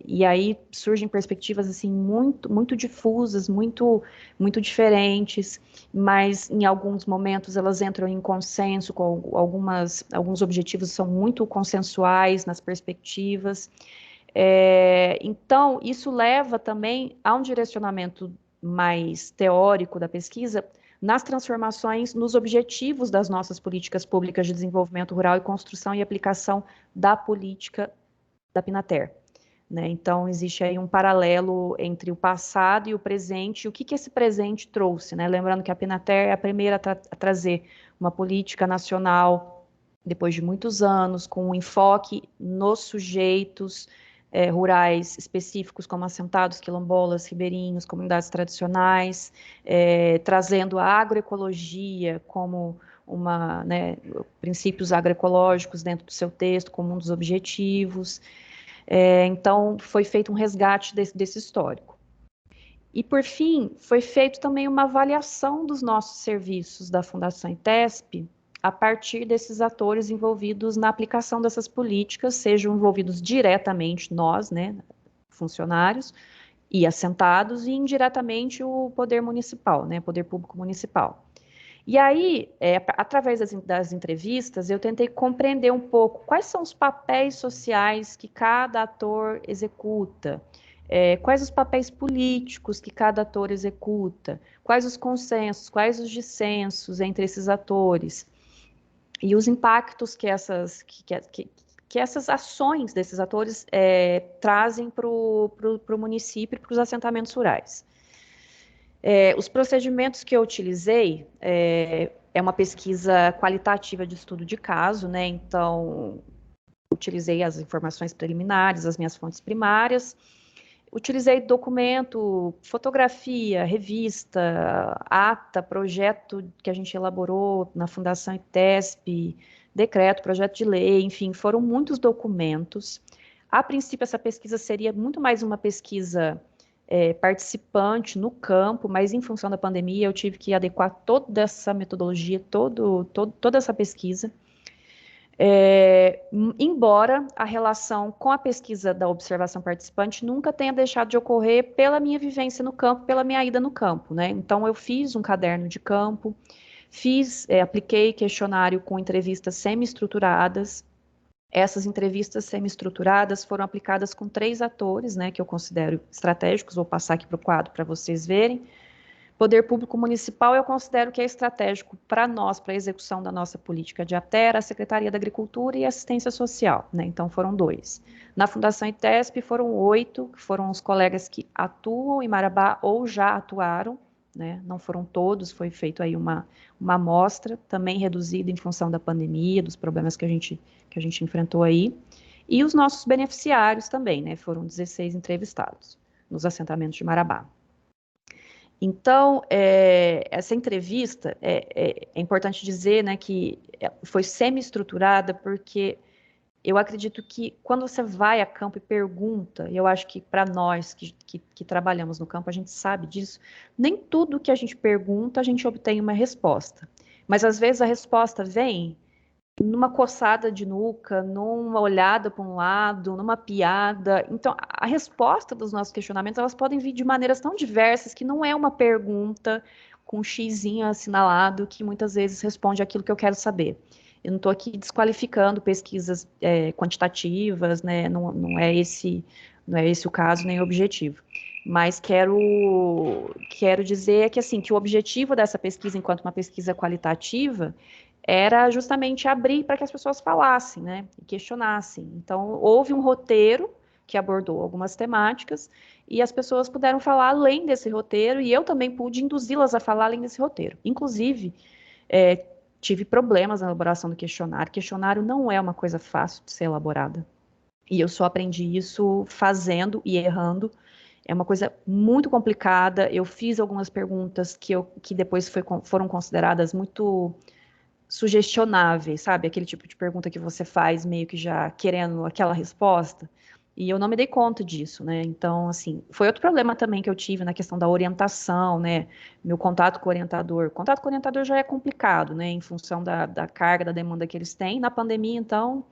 e aí surgem perspectivas assim muito difusas, muito diferentes, mas em alguns momentos elas entram em consenso com alguns objetivos são muito consensuais nas perspectivas. Então isso leva também a um direcionamento mais teórico da pesquisa nas transformações nos objetivos das nossas políticas públicas de desenvolvimento rural e construção e aplicação da política da Pinater. Né? Então, existe aí um paralelo entre o passado e o presente, e o que esse presente trouxe, né? Lembrando que a Pinater é a primeira a trazer uma política nacional, depois de muitos anos, com um enfoque nos sujeitos rurais específicos, como assentados, quilombolas, ribeirinhos, comunidades tradicionais, trazendo a agroecologia como princípios agroecológicos dentro do seu texto, como um dos objetivos. Então, foi feito um resgate desse histórico. E, por fim, foi feito também uma avaliação dos nossos serviços da Fundação ITESP a partir desses atores envolvidos na aplicação dessas políticas, sejam envolvidos diretamente nós, né, funcionários e assentados, e indiretamente o poder municipal, né, poder público municipal. E aí, através das entrevistas, eu tentei compreender um pouco quais são os papéis sociais que cada ator executa, quais os papéis políticos que cada ator executa, quais os consensos, quais os dissensos entre esses atores, e os impactos que essas ações desses atores trazem para o município e para os assentamentos rurais. Os procedimentos que eu utilizei é uma pesquisa qualitativa de estudo de caso, né? Então, utilizei as informações preliminares, as minhas fontes primárias, utilizei documento, fotografia, revista, ata, projeto que a gente elaborou na Fundação ITESP, decreto, projeto de lei, enfim, foram muitos documentos. A princípio, essa pesquisa seria muito mais uma pesquisa participante no campo, mas em função da pandemia eu tive que adequar toda essa metodologia, toda essa pesquisa. Embora a relação com a pesquisa da observação participante nunca tenha deixado de ocorrer pela minha vivência no campo, pela minha ida no campo, né? Então eu fiz um caderno de campo, apliquei questionário com entrevistas semi-estruturadas. Essas entrevistas semi-estruturadas foram aplicadas com 3 atores, né, que eu considero estratégicos. Vou passar aqui para o quadro para vocês verem. Poder Público Municipal, eu considero que é estratégico para nós, para a execução da nossa política de ATER, a Secretaria da Agricultura e Assistência Social, né? Então foram 2. Na Fundação ITESP foram 8, que foram os colegas que atuam em Marabá ou já atuaram, né? Não foram todos, foi feito aí uma amostra, também reduzida em função da pandemia, dos problemas que a gente enfrentou aí. E os nossos beneficiários também, né? Foram 16 entrevistados nos assentamentos de Marabá. Então, essa entrevista, é importante dizer, né, que foi semi-estruturada porque eu acredito que quando você vai a campo e pergunta, e eu acho que para nós que trabalhamos no campo, a gente sabe disso, nem tudo que a gente pergunta a gente obtém uma resposta. Mas às vezes a resposta vem numa coçada de nuca, numa olhada para um lado, numa piada. Então, a resposta dos nossos questionamentos, elas podem vir de maneiras tão diversas que não é uma pergunta com um xizinho assinalado que muitas vezes responde aquilo que eu quero saber. Eu não estou aqui desqualificando pesquisas quantitativas, né? Não é esse o caso nem o objetivo. Mas quero dizer que, assim, que o objetivo dessa pesquisa, enquanto uma pesquisa qualitativa, era justamente abrir para que as pessoas falassem, né, e questionassem. Então, houve um roteiro que abordou algumas temáticas e as pessoas puderam falar além desse roteiro e eu também pude induzi-las a falar além desse roteiro. Inclusive, tive problemas na elaboração do questionário. Questionário não é uma coisa fácil de ser elaborada. E eu só aprendi isso fazendo e errando. É uma coisa muito complicada. Eu fiz algumas perguntas que depois foram consideradas muito sugestionáveis, sabe? Aquele tipo de pergunta que você faz meio que já querendo aquela resposta. E eu não me dei conta disso, né? Então, assim, foi outro problema também que eu tive na questão da orientação, né? Meu contato com o orientador. Contato com o orientador já é complicado, né? Em função da carga, da demanda que eles têm. Na pandemia, então,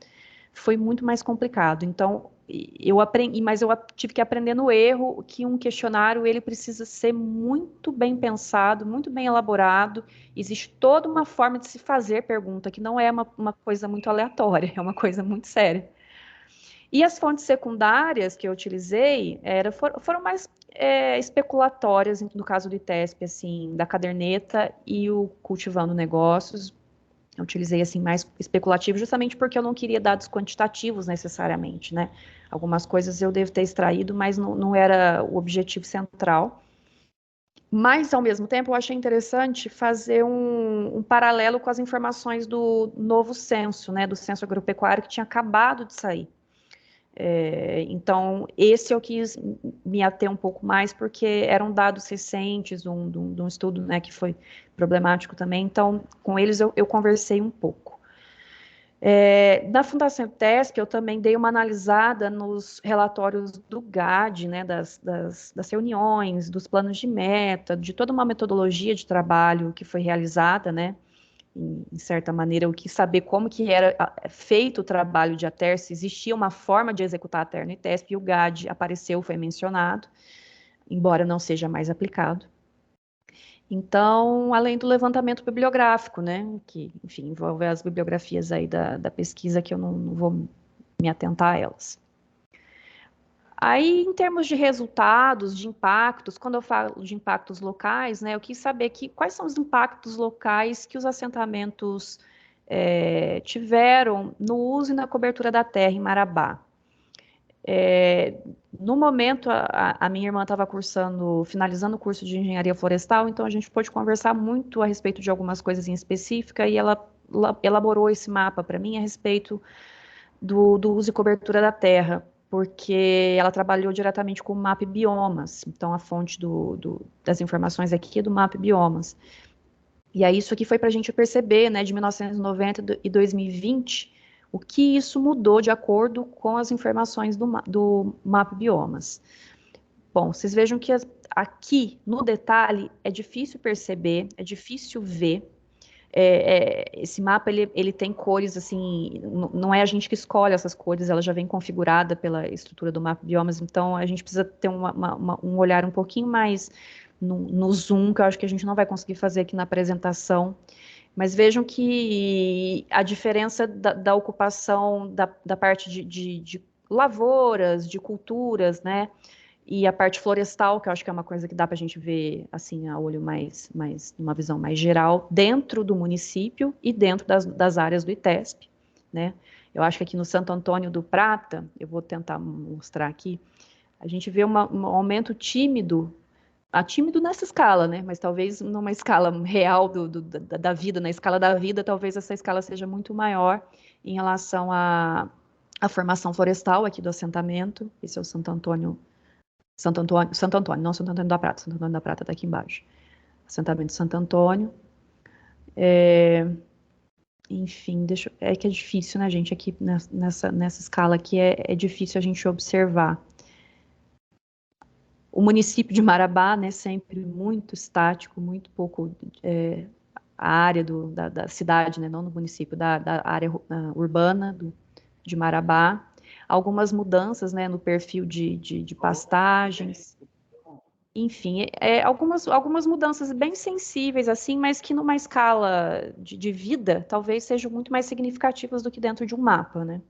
foi muito mais complicado. Então, eu aprendi, mas eu tive que aprender no erro que um questionário ele precisa ser muito bem pensado, muito bem elaborado. Existe toda uma forma de se fazer pergunta, que não é uma coisa muito aleatória, é uma coisa muito séria. E as fontes secundárias que eu utilizei foram mais especulatórias, no caso do ITESP, assim, da caderneta e o Cultivando Negócios. Eu utilizei assim mais especulativo, justamente porque eu não queria dados quantitativos necessariamente, né? Algumas coisas eu devo ter extraído, mas não era o objetivo central. Mas, ao mesmo tempo, eu achei interessante fazer um paralelo com as informações do novo censo, né? Do censo agropecuário que tinha acabado de sair. Então, esse eu quis me ater um pouco mais, porque eram dados recentes, de um estudo, né, que foi problemático também, então, com eles eu conversei um pouco. Na Fundação ITESP, eu também dei uma analisada nos relatórios do GAD, né, das reuniões, dos planos de meta, de toda uma metodologia de trabalho que foi realizada, né, em certa maneira, eu quis saber como que era feito o trabalho de ATER, se existia uma forma de executar a ATER no ITESP, e o GAD apareceu, foi mencionado, embora não seja mais aplicado. Então, além do levantamento bibliográfico, né, que, enfim, envolve as bibliografias aí da pesquisa, que eu não vou me atentar a elas. Aí, em termos de resultados, de impactos, quando eu falo de impactos locais, né, eu quis saber quais são os impactos locais que os assentamentos tiveram no uso e na cobertura da terra em Marabá. No momento, a minha irmã estava finalizando o curso de engenharia florestal, então a gente pôde conversar muito a respeito de algumas coisas em específica, e ela elaborou esse mapa para mim a respeito do uso e cobertura da terra, porque ela trabalhou diretamente com o MAP Biomas, então a fonte das informações aqui é do MAP Biomas. E aí isso aqui foi para a gente perceber, né, de 1990 e 2020, o que isso mudou de acordo com as informações do MAP Biomas. Bom, vocês vejam que aqui, no detalhe, é difícil perceber, é difícil ver. Esse mapa, ele tem cores, assim, não é a gente que escolhe essas cores, ela já vem configurada pela estrutura do MAP Biomas, então a gente precisa ter um olhar um pouquinho mais no zoom, que eu acho que a gente não vai conseguir fazer aqui na apresentação. Mas vejam que a diferença da ocupação da parte de lavouras, de culturas, né? E a parte florestal, que eu acho que é uma coisa que dá para a gente ver assim a olho mais uma visão mais geral, dentro do município e dentro das áreas do ITESP, né? Eu acho que aqui no Santo Antônio do Prata, eu vou tentar mostrar aqui, a gente vê um aumento tímido nessa escala, né? Mas talvez numa escala real da vida, na escala da vida, talvez essa escala seja muito maior em relação à formação florestal aqui do assentamento. Esse é o Santo Antônio, não Santo Antônio da Prata, Santo Antônio da Prata está aqui embaixo. Assentamento Santo Antônio. Enfim, é que é difícil, né, gente? Aqui nessa escala aqui é difícil a gente observar. O município de Marabá, né, sempre muito estático, muito pouco a área da cidade, né, não no município, da área urbana de Marabá. Algumas mudanças, né, no perfil de pastagens. Enfim, algumas mudanças bem sensíveis, assim, mas que numa escala de vida, talvez sejam muito mais significativas do que dentro de um mapa, né?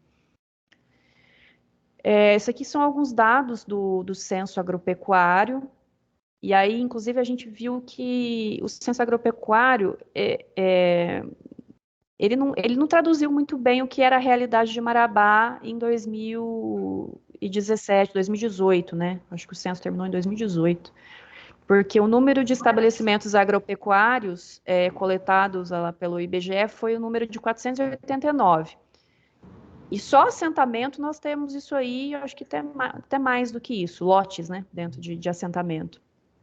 Isso aqui são alguns dados do censo agropecuário, e aí, inclusive, a gente viu que o censo agropecuário, ele não traduziu muito bem o que era a realidade de Marabá em 2017, 2018, né? Acho que o censo terminou em 2018. Porque o número de estabelecimentos agropecuários coletados lá pelo IBGE foi o número de 489. E só assentamento nós temos isso aí, eu acho que até mais do que isso, lotes, né, dentro de assentamento.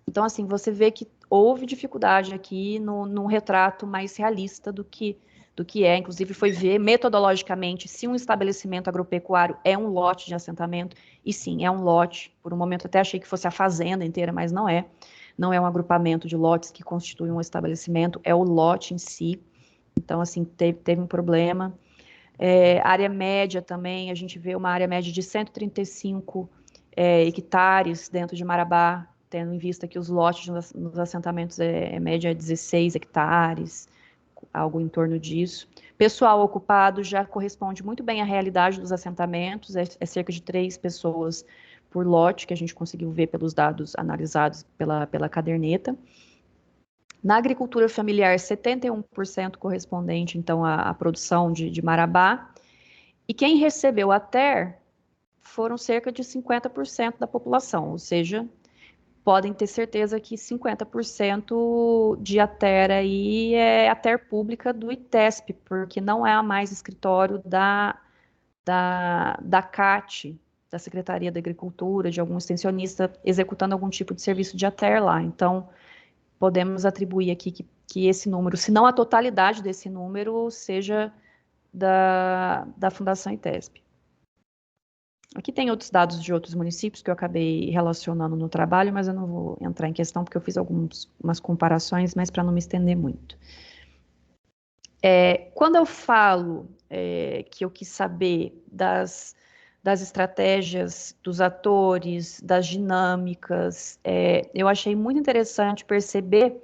Então, assim, você vê que houve dificuldade aqui num retrato mais realista do que é. Inclusive, foi ver metodologicamente se um estabelecimento agropecuário é um lote de assentamento. E sim, é um lote. Por um momento até achei que fosse a fazenda inteira, mas não é. Não é um agrupamento de lotes que constitui um estabelecimento, é o lote em si. Então, assim, teve um problema. Área média também, a gente vê uma área média de 135 hectares dentro de Marabá, tendo em vista que os lotes nos assentamentos média é 16 hectares, algo em torno disso. Pessoal ocupado já corresponde muito bem à realidade dos assentamentos, é cerca de 3 pessoas por lote, que a gente conseguiu ver pelos dados analisados pela caderneta. Na agricultura familiar, 71% correspondente, então, à produção de Marabá. E quem recebeu a TER foram cerca de 50% da população, ou seja, podem ter certeza que 50% de ATER aí é a TER pública do ITESP, porque não é a mais escritório da CAT, da Secretaria da Agricultura, de algum extensionista executando algum tipo de serviço de ATER lá. Então, podemos atribuir aqui que esse número, se não a totalidade desse número, seja da Fundação ITESP. Aqui tem outros dados de outros municípios que eu acabei relacionando no trabalho, mas eu não vou entrar em questão porque eu fiz algumas comparações, mas para não me estender muito. Quando eu falo que eu quis saber das estratégias dos atores, das dinâmicas, eu achei muito interessante perceber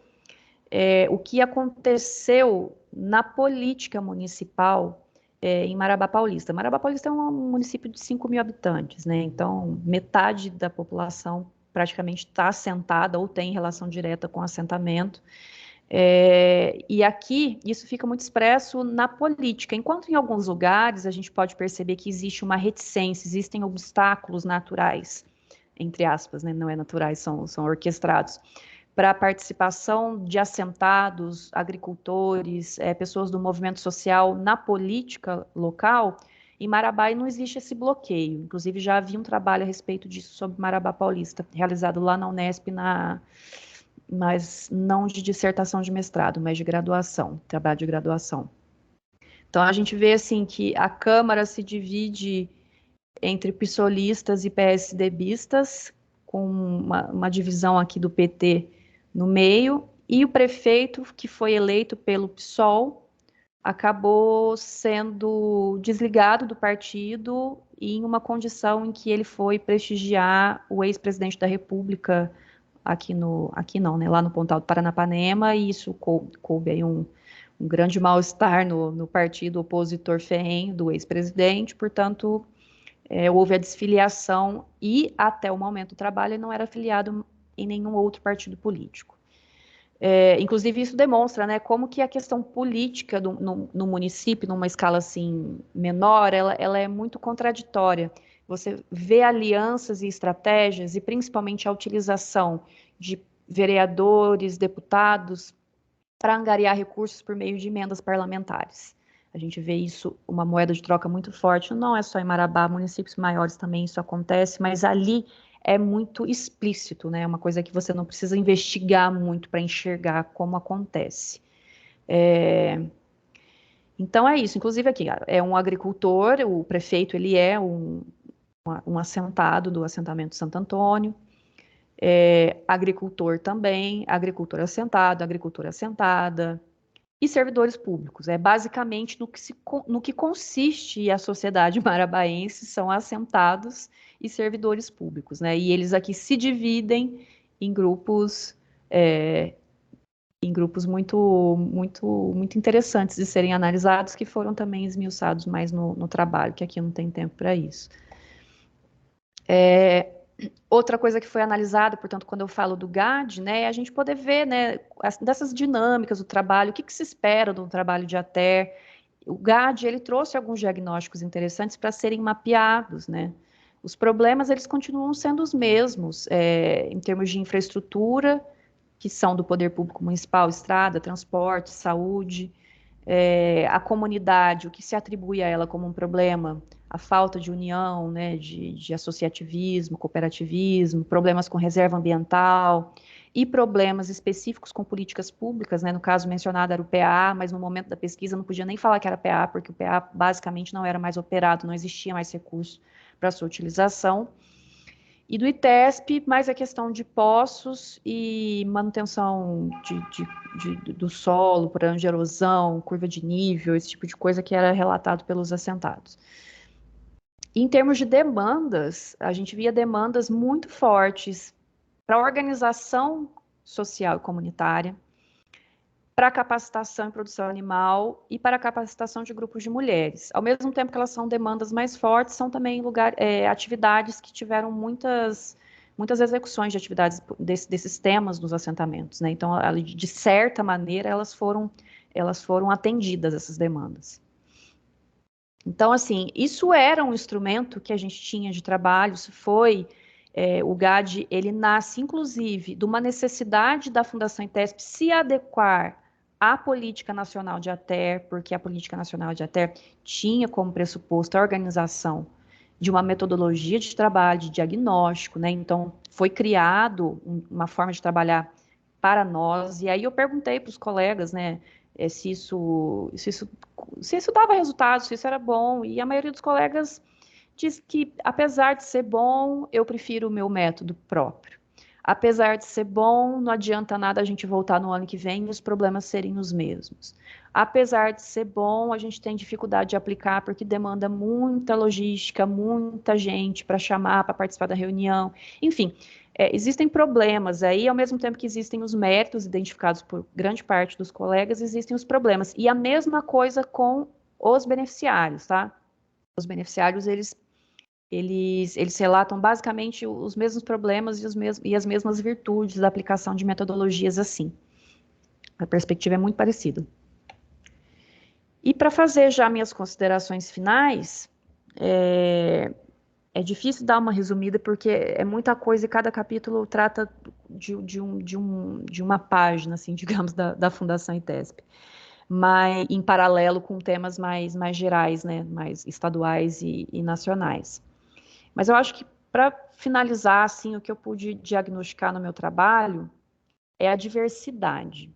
o que aconteceu na política municipal em Marabá Paulista. Marabá Paulista é um município de 5 mil habitantes, né? Então, metade da população praticamente está assentada ou tem relação direta com assentamento. E aqui, isso fica muito expresso na política. Enquanto em alguns lugares a gente pode perceber que existe uma reticência, existem obstáculos naturais, entre aspas, né? Não é naturais, são orquestrados, para a participação de assentados, agricultores, pessoas do movimento social na política local. Em Marabá não existe esse bloqueio. Inclusive, já havia um trabalho a respeito disso sobre Marabá Paulista, realizado lá na Unesp, mas não de dissertação de mestrado, mas de graduação, trabalho de graduação. Então, a gente vê assim que a Câmara se divide entre pissolistas e PSDBistas, com uma divisão aqui do PT no meio, e o prefeito, que foi eleito pelo PSOL, acabou sendo desligado do partido em uma condição em que ele foi prestigiar o ex-presidente da República aqui não, né, lá no Pontal do Paranapanema, e isso coube aí um grande mal-estar no partido opositor ferrenho do ex-presidente, portanto, houve a desfiliação e, até o momento do trabalho, ele não era afiliado em nenhum outro partido político. Inclusive, isso demonstra, né, como que a questão política no município, numa escala assim menor, ela é muito contraditória. Você vê alianças e estratégias, e principalmente a utilização de vereadores, deputados, para angariar recursos por meio de emendas parlamentares. A gente vê isso, uma moeda de troca muito forte, não é só em Marabá, municípios maiores também isso acontece, mas ali é muito explícito, né? É uma coisa que você não precisa investigar muito para enxergar como acontece. Então é isso, inclusive aqui, é um agricultor, o prefeito, ele é um assentado do assentamento Santo Antônio, agricultor também, agricultor assentado, agricultora assentada, e servidores públicos. Basicamente no que consiste a sociedade marabaense, são assentados e servidores públicos, né? E eles aqui se dividem em grupos muito, muito, muito interessantes de serem analisados, que foram também esmiuçados mais no trabalho, que aqui não tem tempo para isso. Outra coisa que foi analisada, portanto, quando eu falo do GAD, né, é a gente poder ver, né, dessas dinâmicas do trabalho, o que se espera do trabalho de ATER. O GAD, ele trouxe alguns diagnósticos interessantes para serem mapeados, né. Os problemas, eles continuam sendo os mesmos, em termos de infraestrutura, que são do poder público municipal, estrada, transporte, saúde, a comunidade, o que se atribui a ela como um problema, a falta de união, né, de associativismo, cooperativismo, problemas com reserva ambiental e problemas específicos com políticas públicas, né, no caso mencionado era o PA, mas no momento da pesquisa não podia nem falar que era PA, porque o PA basicamente não era mais operado, não existia mais recurso para sua utilização. E do ITESP, mais a questão de poços e manutenção do solo, problema de erosão, curva de nível, esse tipo de coisa que era relatado pelos assentados. Em termos de demandas, a gente via demandas muito fortes para a organização social e comunitária, para a capacitação em produção animal e para a capacitação de grupos de mulheres. Ao mesmo tempo que elas são demandas mais fortes, são também atividades que tiveram muitas execuções de atividades desses temas nos assentamentos, né? Então, de certa maneira, elas foram atendidas, essas demandas. Então, assim, isso era um instrumento que a gente tinha de trabalho, isso foi... o GAD, ele nasce, inclusive, de uma necessidade da Fundação ITESP se adequar à política nacional de ATER, porque a política nacional de ATER tinha como pressuposto a organização de uma metodologia de trabalho, de diagnóstico, né? Então, foi criado uma forma de trabalhar para nós, e aí eu perguntei para os colegas, né, se isso dava resultado, se isso era bom, e a maioria dos colegas diz que, apesar de ser bom, eu prefiro o meu método próprio. Apesar de ser bom, não adianta nada a gente voltar no ano que vem e os problemas serem os mesmos. Apesar de ser bom, a gente tem dificuldade de aplicar porque demanda muita logística, muita gente para chamar, para participar da reunião. Enfim, existem problemas aí, ao mesmo tempo que existem os méritos identificados por grande parte dos colegas, existem os problemas. E a mesma coisa com os beneficiários, tá? Os beneficiários, eles relatam basicamente os mesmos problemas e as mesmas virtudes da aplicação de metodologias assim. A perspectiva é muito parecida. E para fazer já minhas considerações finais, é difícil dar uma resumida, porque é muita coisa e cada capítulo trata de uma página, assim, digamos, da Fundação ITESP, mas em paralelo com temas mais gerais, né, mais estaduais e nacionais. Mas eu acho que, para finalizar, assim, o que eu pude diagnosticar no meu trabalho é a diversidade.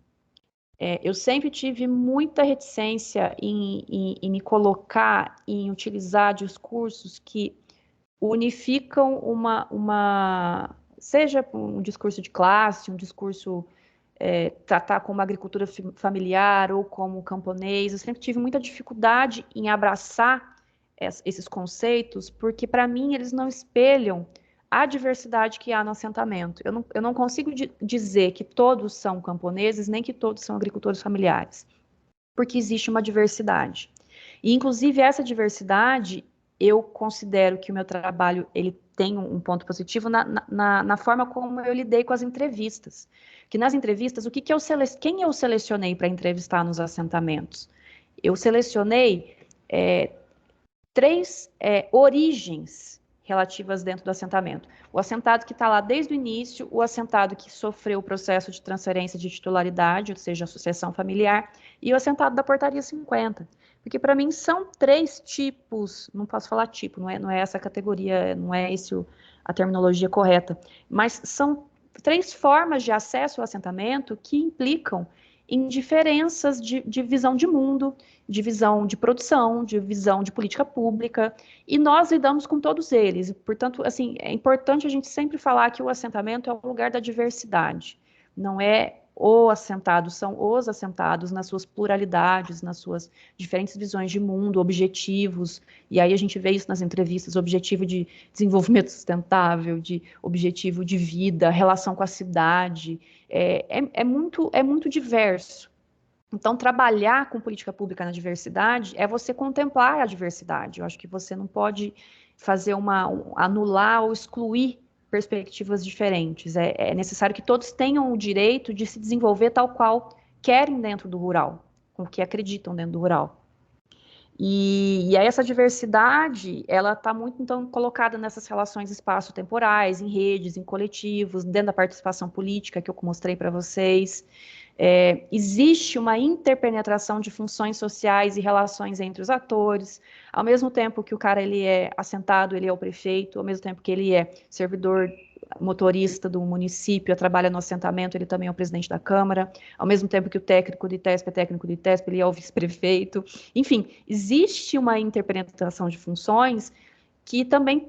Eu sempre tive muita reticência em me colocar, em utilizar discursos que unificam seja um discurso de classe, um discurso tratar como agricultura familiar ou como camponês. Eu sempre tive muita dificuldade em abraçar esses conceitos, porque para mim eles não espelham a diversidade que há no assentamento. Eu não consigo dizer que todos são camponeses, nem que todos são agricultores familiares, porque existe uma diversidade. E, inclusive, essa diversidade, eu considero que o meu trabalho ele tem um ponto positivo na forma como eu lidei com as entrevistas. Que nas entrevistas, quem eu selecionei para entrevistar nos assentamentos? Eu selecionei 3 origens relativas dentro do assentamento. O assentado que está lá desde o início, o assentado que sofreu o processo de transferência de titularidade, ou seja, a sucessão familiar, e o assentado da portaria 50. Porque para mim são 3 tipos, não posso falar tipo, não é essa a categoria, não é isso a terminologia correta, mas são 3 formas de acesso ao assentamento que implicam em diferenças de visão de mundo, de visão de produção, de visão de política pública, e nós lidamos com todos eles. Portanto, assim, é importante a gente sempre falar que o assentamento é o lugar da diversidade, não é o assentado, são os assentados nas suas pluralidades, nas suas diferentes visões de mundo, objetivos, e aí a gente vê isso nas entrevistas, objetivo de desenvolvimento sustentável, de objetivo de vida, relação com a cidade, é muito diverso. Então, trabalhar com política pública na diversidade é você contemplar a diversidade. Eu acho que você não pode fazer anular ou excluir perspectivas diferentes. É necessário que todos tenham o direito de se desenvolver tal qual querem dentro do rural, com o que acreditam dentro do rural. E aí essa diversidade, ela está muito, então, colocada nessas relações espaço-temporais, em redes, em coletivos, dentro da participação política que eu mostrei para vocês. Existe uma interpenetração de funções sociais e relações entre os atores, ao mesmo tempo que o cara ele é assentado, ele é o prefeito, ao mesmo tempo que ele é servidor motorista do município, trabalha no assentamento, ele também é o presidente da Câmara, ao mesmo tempo que o técnico de ITESP é técnico de ITESP, ele é o vice-prefeito. Enfim, existe uma interpenetração de funções que também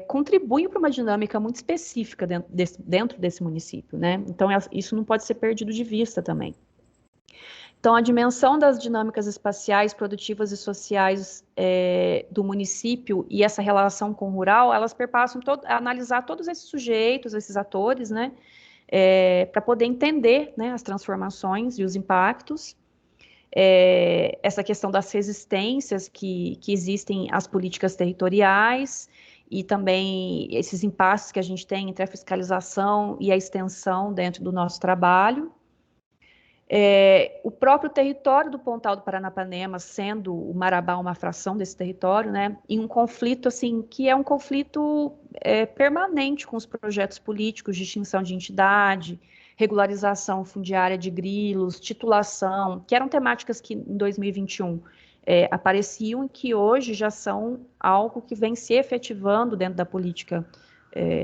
contribuem para uma dinâmica muito específica dentro desse município, né? Então, isso não pode ser perdido de vista também. Então, a dimensão das dinâmicas espaciais, produtivas e sociais do município e essa relação com o rural, elas perpassam analisar todos esses sujeitos, esses atores, né, para poder entender, né, as transformações e os impactos, essa questão das resistências que existem às políticas territoriais e também esses impasses que a gente tem entre a fiscalização e a extensão dentro do nosso trabalho. O próprio território do Pontal do Paranapanema, sendo o Marabá uma fração desse território, né, em um conflito assim, que é um conflito permanente com os projetos políticos de extinção de entidade, regularização fundiária de grilos, titulação, que eram temáticas que em 2021 apareciam e que hoje já são algo que vem se efetivando dentro da política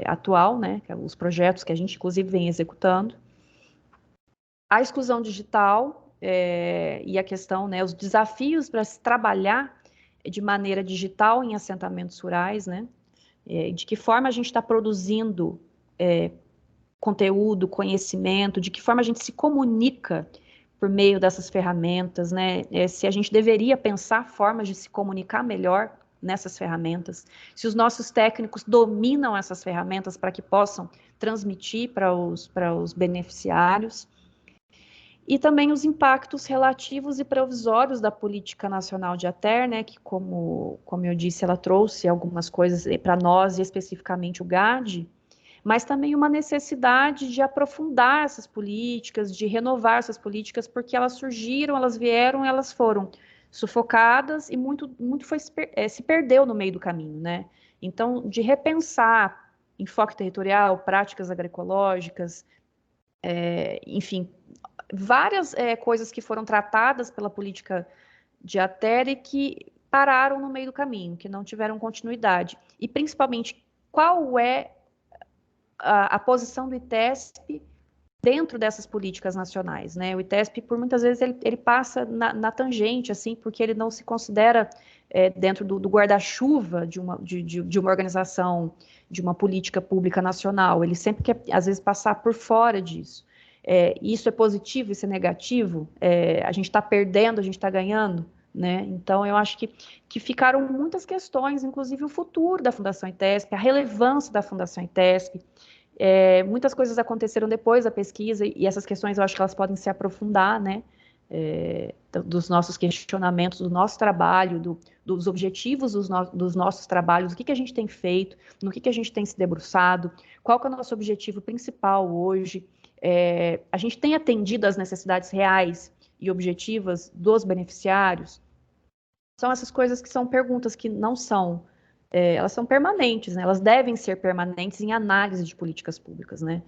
atual, né, os projetos que a gente inclusive vem executando. A exclusão digital e a questão, né, os desafios para se trabalhar de maneira digital em assentamentos rurais, né, de que forma a gente está produzindo conteúdo, conhecimento, de que forma a gente se comunica por meio dessas ferramentas, né, se a gente deveria pensar formas de se comunicar melhor nessas ferramentas, se os nossos técnicos dominam essas ferramentas para que possam transmitir para os beneficiários, e também os impactos relativos e provisórios da Política Nacional de ATER, né, que como eu disse, ela trouxe algumas coisas para nós, e especificamente o GAD, mas também uma necessidade de aprofundar essas políticas, de renovar essas políticas, porque elas surgiram, elas vieram, elas foram sufocadas e muito se perdeu no meio do caminho, né? Então, de repensar enfoque territorial, práticas agroecológicas, enfim, várias coisas que foram tratadas pela política de ATER e que pararam no meio do caminho, que não tiveram continuidade. E, principalmente, qual é a posição do ITESP dentro dessas políticas nacionais, né? O ITESP, por muitas vezes, ele passa na tangente, assim, porque ele não se considera dentro do guarda-chuva de uma organização, de uma política pública nacional. Ele sempre quer, às vezes, passar por fora disso. Isso é positivo, isso é negativo? A gente está perdendo, a gente está ganhando? Né? Então, eu acho que ficaram muitas questões, inclusive o futuro da Fundação ITESP, a relevância da Fundação ITESP. Muitas coisas aconteceram depois da pesquisa, e essas questões eu acho que elas podem se aprofundar, né? Dos nossos questionamentos, do nosso trabalho, dos objetivos dos nossos trabalhos, o que a gente tem feito, no que a gente tem se debruçado, qual que é o nosso objetivo principal hoje. A gente tem atendido às necessidades reais e objetivas dos beneficiários? São essas coisas que são perguntas que não são, elas são permanentes, né? Elas devem ser permanentes em análise de políticas públicas, né?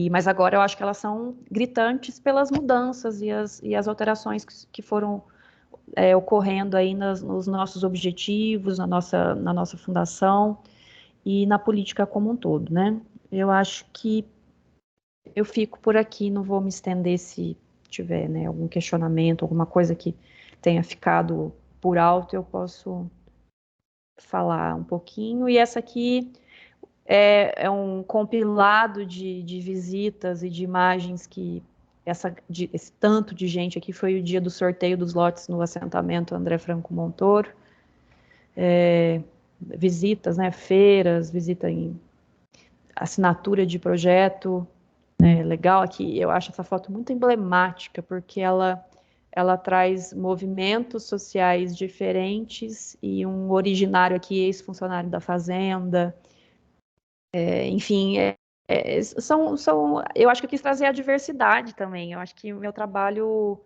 Mas agora eu acho que elas são gritantes pelas mudanças e as alterações que foram ocorrendo aí nos nossos objetivos, na nossa fundação e na política como um todo, né? Eu acho que eu fico por aqui, não vou me estender se tiver, né, algum questionamento, alguma coisa que tenha ficado por alto, eu posso falar um pouquinho. E essa aqui é um compilado de visitas e de imagens que esse tanto de gente aqui. Foi o dia do sorteio dos lotes no assentamento André Franco Montoro. Visitas, né, feiras, visita em assinatura de projeto. Legal aqui, eu acho essa foto muito emblemática, porque ela traz movimentos sociais diferentes e um originário aqui, ex-funcionário da Fazenda. Enfim, eu acho que eu quis trazer a diversidade também. Eu acho que o meu trabalho,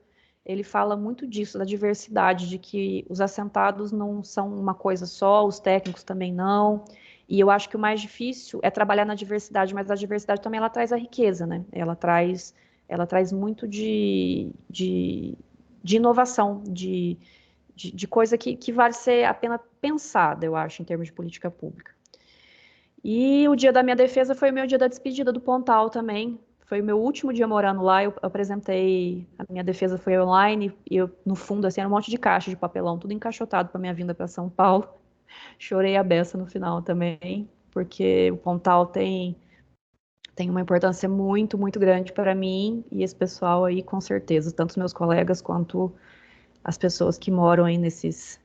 ele fala muito disso, da diversidade, de que os assentados não são uma coisa só, os técnicos também não. E eu acho que o mais difícil é trabalhar na diversidade, mas a diversidade também ela traz a riqueza, né? Ela traz muito de inovação, de coisa que vale ser a pena pensada, eu acho, em termos de política pública. E o dia da minha defesa foi o meu dia da despedida do Pontal também. Foi o meu último dia morando lá, eu apresentei, a minha defesa foi online, e eu, no fundo, assim, era um monte de caixa de papelão, tudo encaixotado para minha vinda para São Paulo. Chorei a beça no final também, porque o Pontal tem uma importância muito, muito grande para mim, e esse pessoal aí, com certeza, tanto os meus colegas quanto as pessoas que moram aí nessas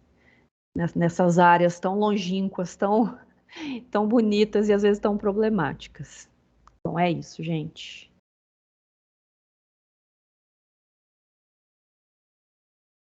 áreas tão longínquas, tão bonitas e às vezes tão problemáticas. Então é isso, gente.